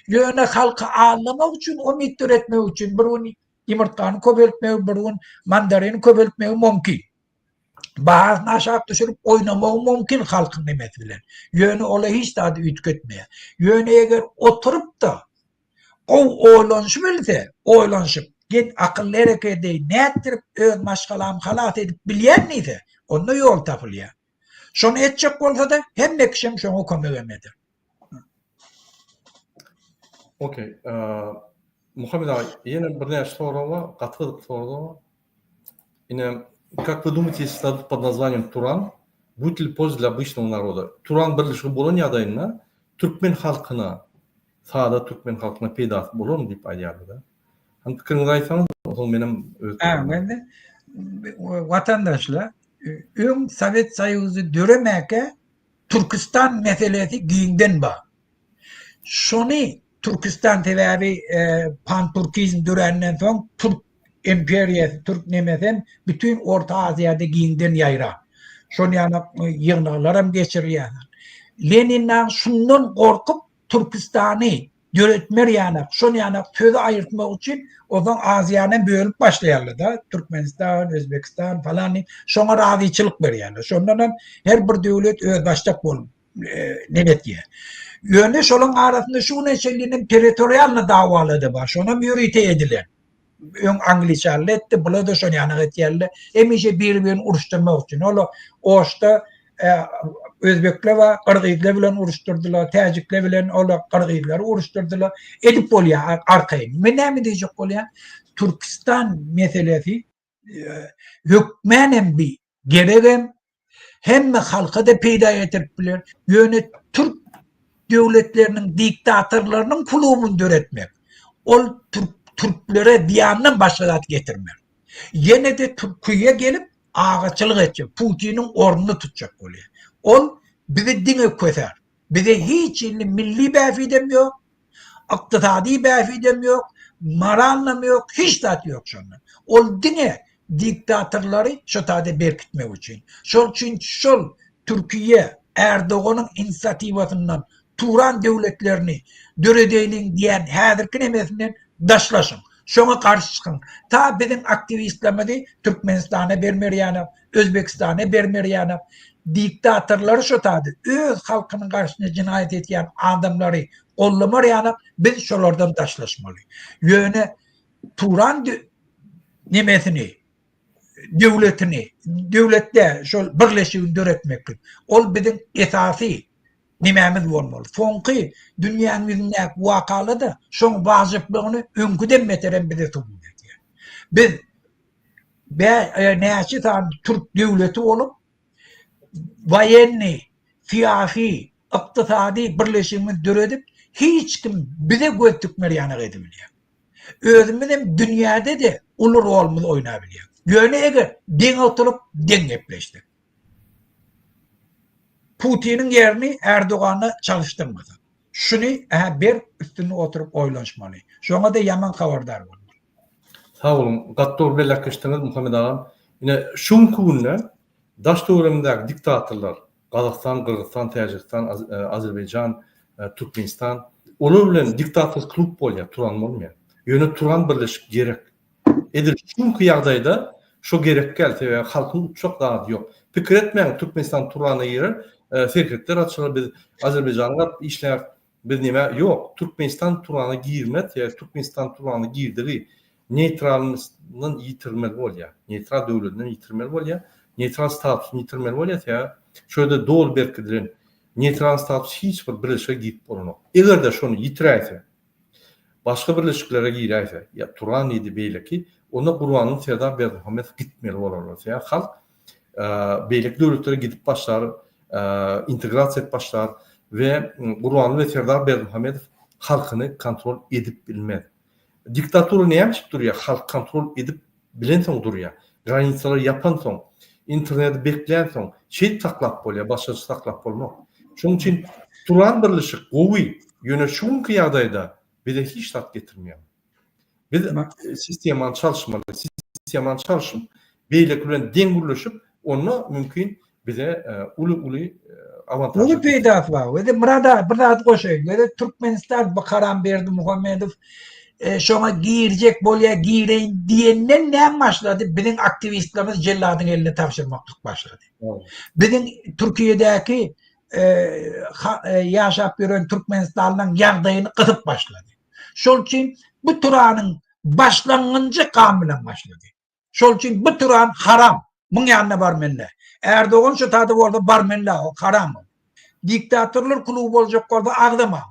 Yani halkı ağlamak için, umut üretmek için birinin yumurtanı köpeltmeyi, birinin mandarini köpeltmeyi mümkün. Bazı aşağı düşürüp oynamak mümkün halkın nimetiyle. Yani ola hiç daha da ütketmeye. Yani eğer oturup da o oylanışıp else, oylanışıp git akıllı hareket değil, ne ettirip öz maşgalam halat edip bilen neyse, onda yol tapılıyor. Şunu edecek olsa da hem de kişim şunu kömeğemedir. Okey. Muhammed Ağay, yine bir ne soru var, katılık soru var. Yine, как вы думаете, если стадут под названием Туран, будет ли польза для обычного народа? Туран birleşik Bologna adayına, Türkmen halkına, sağda Türkmen halkına peydası bolon deyip ayardı da. Hani fikrinizi aytsanız, o zaman benim Ben de vatandaşla Sovyet Soyuzu döremeke Türkistan meselesi giyinden bağ. Şunu Türkistan tedavi pan-Türkizm dörenden sonra Türk emperiyası, Türk nemeden bütün Orta Asya'da giyinden yayra. Şunu yani yığınlarım geçiriyor. Lenin'den şundan korkup Türkistan'ı yönetmer yani. Şunu yani sözü ayırtmak için o zaman Asya'nın bölüp başlayarlar da. Türkmenistan, Özbekistan falan. Şuna razıçılık veriyorlar. Şundan her bir devlet öz başlık bol nevet ye. Yönü şunun arasında şu neşelinin teritoriyalını davaladı var. Şuna mürite edilir. Angliçarlı etti. Bula da şunu yanık etiyerler. Emişe birbirini uğraştırmak için. O işte Özbekler ve Kırgızlar bilen uğraştırdılar. Tacikler bilen Kırgızları uğraştırdılar. Edip oluyor arkayın. Ne mi diyecek oluyor? Türkistan meselesi hükmenen bir gereğim hem halka da peyda edebilir. Yani Türk devletlerinin diktatörlerinin kulübünü döretmek. O Türklere bir yandan başladat getirmek. Yine de Türkiye'ye gelip ağaççılık edecek. Putin'in ornunu tutacak oluyor. Ol bizi dine köser. Bize hiç milli befidem yok. İktisadi befidem yok. Maralnam yok. Hiç tat yok şundan. Ol dine diktatörleri şu tadı berkitmek için. Şol için şol Türkiye Erdoğan'ın inisiyativasından Turan devletlerini döredeyinin diyen häzirki emesinden daşlaşın. Şoňa karşı çıkın. Ta bizim aktivistlerimizi Türkmenistan'a bermerýänem, Özbekistan'a bermerýänem. Diktatörleri şu tadı öz halkının karşısına cinayet etken adamları gollamarýänem. Biz şolardan daşlaşmaly. Ýöne Turan nemesini devletini, devlette şol birleşigini döretmekdir. Ol bizim esasy nimemiz bolmaly. Soňky dünýäniň ýüzündäki wakalada şoň wazyplygyny öňküden meteren bize subut etýär. Biz näçe tan Türk devleti bolup wayenni, siyasi, iktisadi birleşigimiz döredip hiç kim bize göz tükmerýäni edebilýär. Özümüz hem dünýäde de ulur rolmuzy oýnabilýär. Ýöne eger deň oturup deň gepleşdik. Putin'in yerini Erdoğan'a çalıştırmadı. Şunu bir üstüne oturup oylaşmalı. Şuna da yaman haberdar olmalı. Sağ olun. Gattor belakıştınız Muhammed ağam. Yine şun kunle daş döwründäki diktatörler Gazakistan, Kırgızstan, Täjikistan, Azerbaycan, Türkmenistan olar bilen diktatör klub bolýar, turan bolmaýar. Ýöne turan birleşik gerek. Edil şunky ýagdaýda şo gerek geldi we halkyň çok daha ýok. Pikir etmeň Türkmenistan turana ýeri şirketler açylar, biz Azerbayjanga işler biz nime ýok. Türkmenistan turana girmet ýa Türkmenistan turana girdigi neytralnyň ýitirmeli bolýar. Neytral döwletini ýitirmeli bolýar. Neytral statusyny ýitirmeli bolýar ýa şöyle dol berkidilen neytral status hiç bir birleşige gidip bolanok. Eger şonu ýitirýärse başga birleşiklere girýärse ýa turan ýedi beýleki ona Gurwanyň Serdar Berdimuhammed gitmeli bolar. Ýa halk beýlik döwletlere gidip başlar, integrasiýa et başlar we Gurwany we Serdar Berdimuhammed halkyny kontrol edip bilmez. Diktatura näme durýar? Halk kontrol edip bilen soň durýar. Granisalar yapan soň, internet bekleýän soň şeýt taklap bolýar, başga taklap bolmak. Şoň üçin turan birleşik gowy ýöne şunky ýagdaýda bize hiç tat getirmiyor. Biz sisteman çalışmalı, sisteman çalışım beýlek bilen deňgürleşip onu mümkin bize ulu avantaj. Ulu peýda bar. Ve murada bir zat goşaýyn. Ve Türkmenistan Bakaran Berdimuhammedow şoňa girjek bolýar, gireýin diýenden näme başlady? Biziň aktivistlerimiz jelladyň eline tapşyrmaklyk başlady. Biziň Türkiýedäki yaşap ýören Türkmenistanyň ýagdaýyny gyzyp başlady. Şol üçin bu turanyň başlangyncı kan bilen başlady. Şol üçin bu turan haram. Muň ýanyna barmenler. Erdoğan şu tadı bolsa barmenler, o haram. Diktatörler klubu boljak bolsa agdama.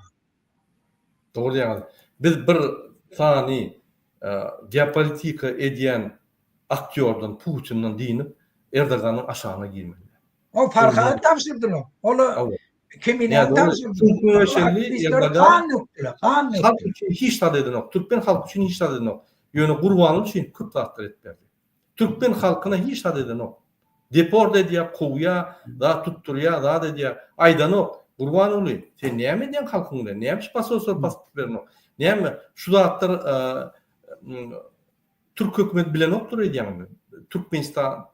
Doğru ýa. Biz bir sany geopolitika edýän aktýordan Putin'den dinip Erdoganyň aşagyna girmeli. O Farhat tapşyrdylar. Ola kimine tapşyrdylar. Halk üçin hiç tat edinok. Türkmen halky üçin hiç tat edinok. Ýöne Gurwany üçin köp tatlar etberdi. Türkmen halkyna hiç tat edinok. Deport edýär, kowýa, da tutturýar, da edýär. Aýdanok, Gurwan uly, sen näme edýän halkyňda? Näme pasosor pasport bernok? Näme şu zatlar Türk hökümet bilen okdur edýärmi?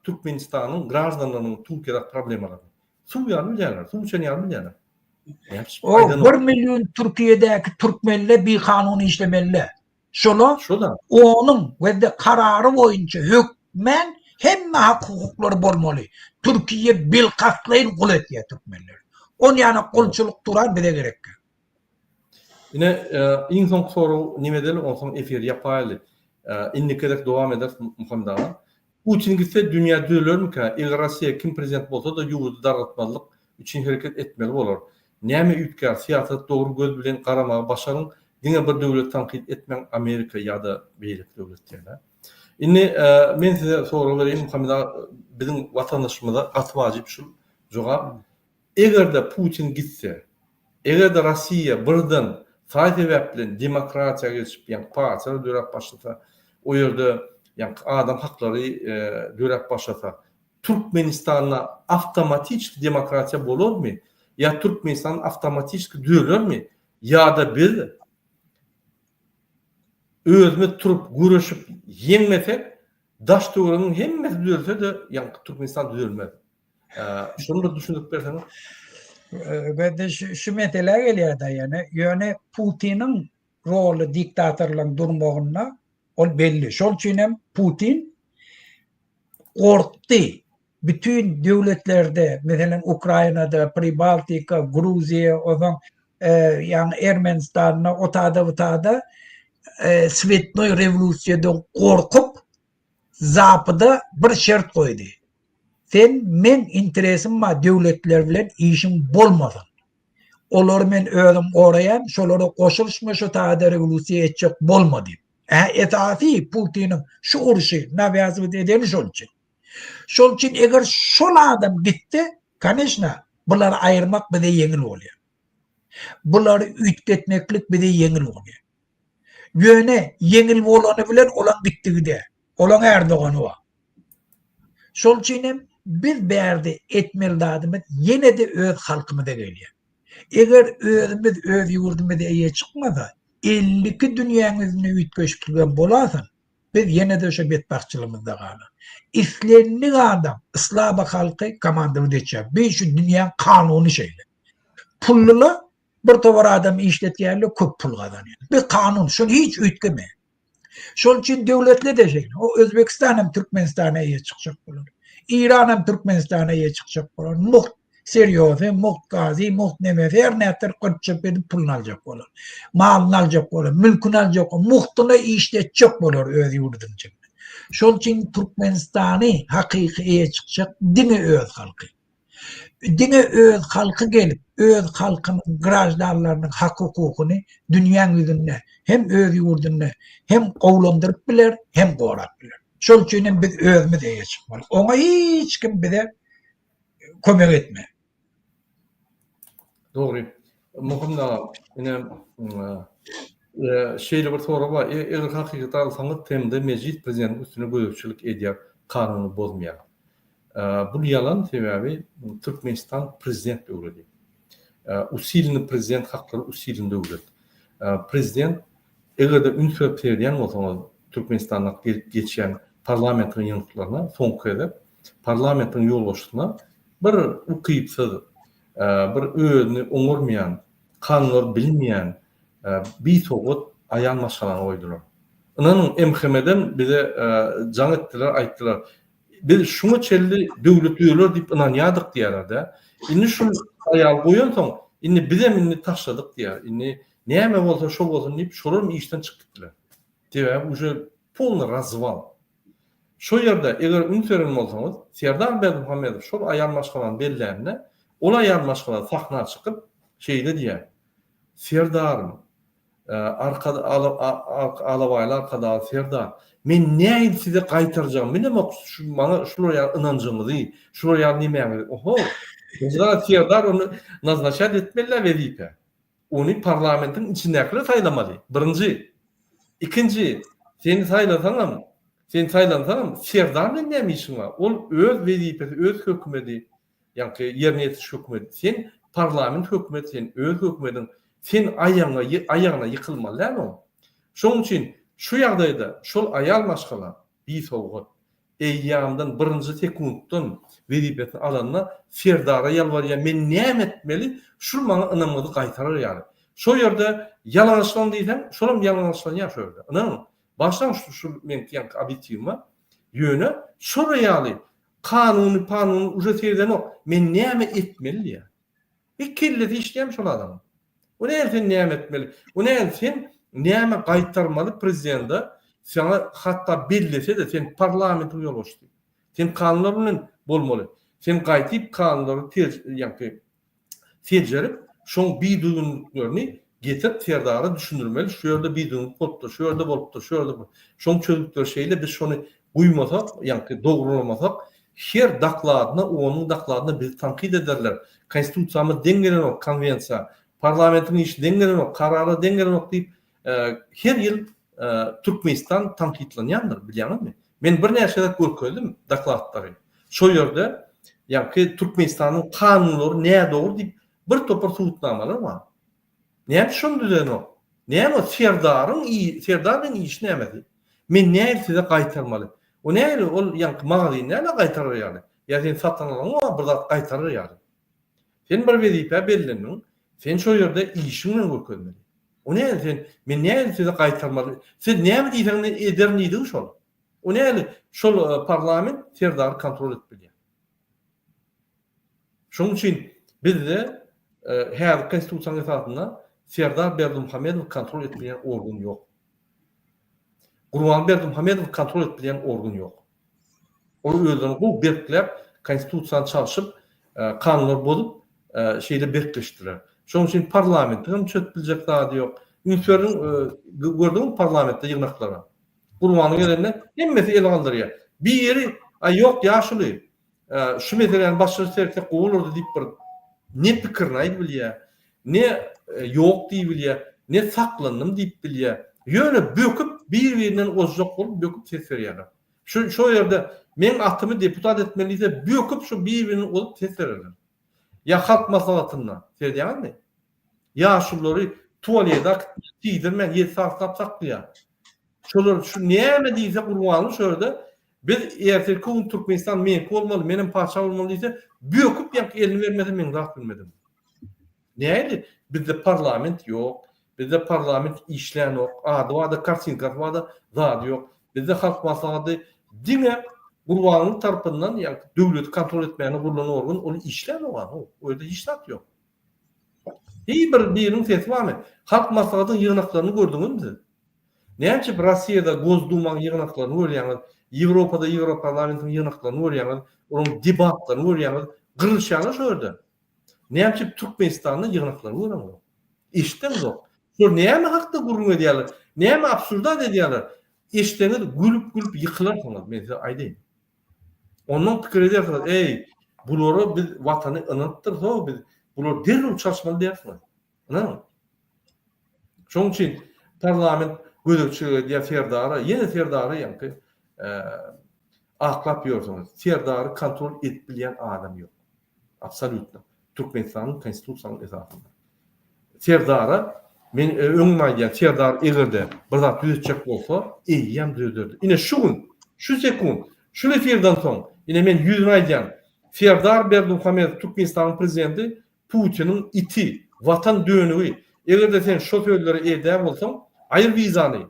Türkmenistanyň gражданlarynyň Türkiýede problemalary. Suwýar bilýärler, suwçanyar bilýärler. O 1 milyon Türkiýedäki türkmenler bir kanuny işlemeliler. Şola onun we de karary boýunça hökmen hemme hak hukuklary bolmaly. Türkiýe bil katlaýyn gul etýär türkmenler. On ýany gulçylyk duran bize gerek. Yine iň soňky soru nimedel onsoň efir ýapaýly. Innikedek dowam eder Muhammed ağa. Putin gitse dünýä düýlermiki? Eger Rossiýa kim prezident bolsa da ýuwudy dargatmalyk üçin hereket etmeli bolar. Näme ütkär siýasat dogry göz bilen garamagy başaryň diňe bir döwlet tanqid etmeň Amerika ýa-da beýlik döwletler. Inni men size soru bereyim Muhammed ağa, biziň watandaşymyza gat wajyp şu jogap. Eger de Putin gitse, eger de Rossiýa birden saýt sebäp bilen demokratiýa geçip ýa partiýa dörep başlasa, o ýerde ýa adam haklary dörep başlasa, Türkmenistan'a avtomatik demokrasiya bolur mu? Ya Türkmenistan avtomatik düzelir mi? Ya da biz özümüz turup görüşüp yenmesek daş töwerenin hemmesi düzelse de yani Türkmenistan düzelmez. Şunu da düşünüp berseniz. Ve de şu metele geliyor da yani Putin'in rolü diktatörlüğün durmağına ol belli. Şol için hem Putin korktu. Bütün devletlerde, mesela Ukrayna'da, Pribaltika, Gruzya, yani Ermenistan'da, otada Svetnoy revolüsyodan korkup Zapıda bir şart koydu. Sen men interesim var devletler bilen işin bolmasın. Olar men özüm orayan, şolara koşuluşma şu taada revolüsiya etcek bolmadı. Etafi Putin'in şu uruşu, nabiyazı edeni şol için. Şol için eğer şol adam gitti, kanışna, bunları ayırmak bir de yengil oluyor. Bunları ütletmeklik bir de yengil oluyor. Yöne yengil olanı bilen olan gitti gide. Olan Erdoğan'ı var. Şol için biz berde etmeli dadımız yine de öz halkımıza geliyor. Eğer özümüz öz yurdumuzda iyi çıkmasa 52 dünyanın yüzüne ütköşkülgen bolasın biz yine de şu betbakçılığımızda kalır. İslenlik adam ıslahı halkı komandamı geçer. Bir şu dünyanın kanunu şeyle. Pullulu bir tovar adam işletkenle köp pul kazanıyor. Bir kanun. Şunu hiç ütkeme. Şol için devletli de şey. O Özbekistan hem Türkmenistan'a iyi çıkacak olur. İran hem Türkmenistan'a iyi çıkacak olur. Muht Seryofi, muht gazi, muht nemefi her nedir kırçıp edip pulunu alacak olur. Malını alacak olur. Mülkünü alacak olur. Muhtunu işletecek olur öz yurdun için. Şol için Türkmenistan'ı hakiki iyi çıkacak. Dini öz halkı. Dine öz halkı gelip öz halkının grajdarlarının hak hukukunu dünyanın yüzünde hem öz yurdunda hem kovlandırıp bilir hem koğrak bilir. Şol için biz özümüz iyi çıkmalı. Ona hiç kim bize kömek etme. Doğru. Muhimda yine şeyle bir soru var. Eğer hakikaten alsanız temde meclis prezidentinin üstüne gözetçilik ediyor, kanunu bozmayan. Bu yalan sebebi Türkmenistan prezident devleti. Usilini prezident hakları usilini devlet. Prezident eğer de ünsüp sevdiyen olsanız Türkmenistan'da geçen parlamentin yanıtlarına son kere parlamentin yollaştığına bir ukuyupsız, bir öğünü onurmayan, kanunlar bilmeyen bir soğut ayan maşalan oydular. Onun emhemeden bize can ettiler, ayttılar. Biz şunu çelli devlet üyeler deyip inanyadık diyerler. İnni şu ayal koyun son, inni bize minni taşladık diye. İnni neyme olsa şok olsun deyip şolar mı işten çıktılar. Diye уже полный развал. Şu yerde eğer ünsörün olsanız, Serdar Berdimuhamedov şol ayal maşgalan bellerine, ol ayal maşgalan sahna çıkıp şeyde diye. Serdarım, arkada alabayla arkada Serdar. Men näin size qaytarjağım? Men näme şu bana şuraya inancığımı değil. Şuraya näme? Oho. Bizler Serdar onu nazlaşat etmeli vezife. Onu parlamentin içindekiler saylamalı. Birinci. İkinci, sen saylasanam, Serdar'la näme işin var? Ol öz vezifesi, öz hökümeti, yani yerine yetiş hökümeti. Sen parlament hökümeti, sen öz hökümetin, sen ayağına yıkılmalı lan o. Şoň için şu ýagdaýda şol ayal maşgala bir soğuk eýýamdan birinji sekunddan vezifesini alanyna Serdar'a ýalbarýar, men näme etmeli? Şu maňa ynamyzy gaýtarar ýaly. Şo ýerde yalançlan diýsem, şolam yalançlan ýaşardy. Ana, başdan şu men ýa abityma ýöne şoraýaly kanuny uje serden o men näme etmeli ýa. Ikille işleýän şol adam. O näme näme etmeli? O näme näme gaýtarmaly prezidentde sana hatta bellese de sen parlamentin ýoluşdy. Sen kanunlar bilen bolmaly. Sen gaýtyp kanunlary terjerip şoň biýdüňlerini getirip Serdar'a düşündirmeli. Şu ýerde biýdüň bolupdy, şu ýerde bolupdy, şu ýerde bu. Şoň çözükler şeýle biz şonu guýmasak, ýa-ni dogrulamasak, her dakladyna, onuň dakladyna biz tankid ederler. Konstitusiýamyz deňgelen o konwensiýa, parlamentin işi deňgelen o, karary deňgelen o diýip her ýyl Türkmenistan tankidlenýändir, bilýärmi? Men bir näçe görkezdim dakladlary. Şo ýerde ýa-ki Türkmenistanyň kanunlary näme dogry diýip bir topar suwutnamalar bar. Näme şonu düzenok? Näme serdaryň işi näme? Men näme size gaýtarmaly? O näme ol ýa-ki magazyny näme gaýtarar ýaly? Ya sen satan alan bir zat gaýtarar ýaly. Sen bir wezipe bellendiň, sen şo ýerde işiň bilen görkezmeli. O näme sen men näme size gaýtarmaly? Siz näme diýseň ederniýdi şol? O näme şol parlament serdary kontrol etmeli. Şoň üçin bizde her konstitusiýa esasynda Serdar Berdimuhammedow kontrol etmeýän organ ýok. Gurban Berdimuhammedow kontrol etmeýän organ ýok. O özüni bu berklep konstitusiýany çalyşyp kanunlar bolup şeýle berkleşdirer. Şoň üçin parlamentden çötbiljek zady ýok. Ünsörüň gördüň parlamentde ýygnaklara. Gurbanyň gelenine hemmesi el galdyrýar. Bir ýeri ýok ýaşuly. Şu meseleni başlaryp serse gowulurdy diýip bir ne pikirini aýdyp bilýär, ne ýok diýip bilýär, ne saklandym diýip bilýär. Ýöne böküp bir-birinden ozjak bolup böküp ses berýärler. Şu ýerde men atymy deputat etmeliyse böküp şu bir-birinden olup ses berýärler. Ya halk maslahatynda serdiýärmi? Ya şulary tuvaleda tiýdirmen ýet saklap saklýar. Şolar şu näme diýse gurbanyň şöyle biz eğer Türkmenistan men bolmaly, menin paşa bolmaly diýse böküp ýa elini bermese men zat bilmedim. Näde? Bizde parlament ýok. Bizde parlament işleýän ýok. Wada kartinka wada zat ýok. Bizde halk maslahaty diňe gurbanyň tarapyndan ýa döwlet kontrol etmeýän gurulan organ ol işleýän ýok. O ýerde hiç zat ýok. Biriniň sesi barmy? Halk maslahatynyň ýygnaklaryny gördüňizmi siz? Näçe Rossiýada Gozdumanyň ýygnaklaryny görýäňiz, Ýewropada Ýewroparlamentiniň ýygnaklaryny görýäňiz, onuň debatlaryny görýäňiz, gyrylşýany şöyle. Näçe Türkmenistanyň ýygnaklaryny görýäňiz. Eşitdiňiz ol. Şol näme hakda gurrun edýärler? Näme absurda edýärler? Eşitdiňiz gülüp ýykylarsınız, men size aýdym. Onuň pikir edýärsiz, ey, bulary biz watany ynatdyrsa, biz bular derhal çalışmaly diýersiz. Ana. Şoň üçin parlament gödekçiligi diýär serdary, ýene serdary ýa-ki aklap ýörsiňiz. Serdary kontrol etbilýän adam ýok. Absolutna. Türkmenistanyň konstitusiýasynyň esasynda. Serdary men öňüme aýdýan serdar egerde bir zat düzetjek bolsa, eýýäm düzderdi. Ine şu gün, şu sekund, şu efirden soň, ine men ýüzüne aýdýan Serdar Berdimuhammedow Türkmenistanyň prezidenti Putinin iti, vatan dönügi. Egerde sen şo sözleri edýär bolsaň, aýyr wizany,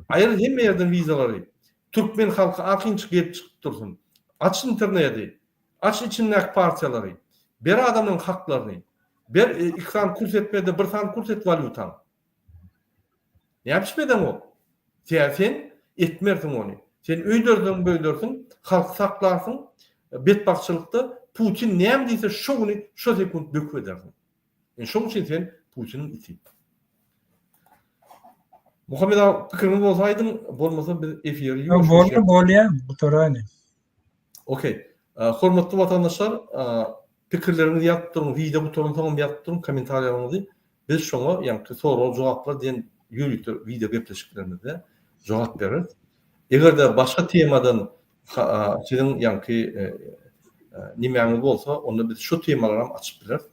aýyr hemme ýerden wizalary. Türkmen halky akynç gelip çykyp dursun. Aç interneti, aç içindäki partiýalary, ber adamyň haklaryny, ber ikram kursetmede bir san kurset valutan. Näçmeden o? Sen etmersiň ony. Sen öýdürdiň, böýdürsiň, halk saklarsyn, betbakçylykda Putin näme diýse şoňy şo sekund böküp edersin. Şoň üçin sen Putinin iti. Muhammed ağa pikirini bolsaydın, bolmasa biz efiri ýok. Bolýar, bu torany. Okey. Hormatly watandaşlar, pikirlerinizi ýazyp duruň, video butonuna taňam ýazyp duruň, kommentariýalaryňyzy biz şoňa ýa-ni soraw jogaplar diýen ýürüýär video gepleşiklerimizde jogap beririz. Egerde başga temadan sizin ýa-ni nimäňiz bolsa, onda biz şu temaları hem açyp bileriz.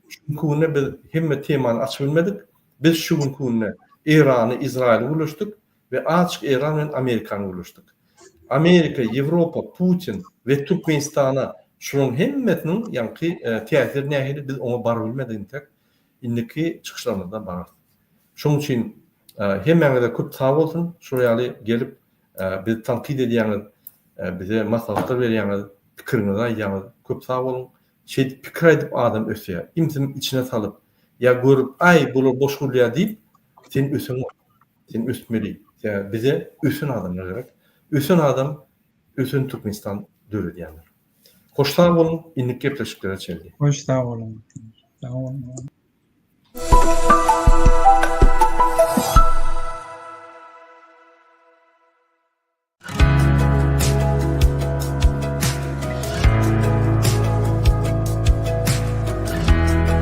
Şuňky biz hemme temany açyp bilmedik. Biz şu günki İran'ı, İsrail'i ulaştık ve açık İran ve Amerika'nı ulaştık. Amerika, Avrupa, Putin ve Türkmenistan'a şunun hemmetinin yankı tesir nehri biz ona bar bilmedik tek indiki çıkışlarımızdan barar. Şunun için hemen de köp sağ olsun, şuraya gelip bizi tankit edýäňiz, bize maslahatlar berýäňiz, pikirinizi aýdýäňiz, köp sağ olun. Pikir edip adam ösýär. Imsin içine salıp ya görüp ay bular boş gurulýar diýip sen ösün, sen ösmeli. Yani bize ösün adamlar gerek. Ösün adam, ösün Türkmenistan döwleti diýerler. Hoş sağ olun, inlik gepleşiklere çeldi. Hoş sağ olun. Sağ olun.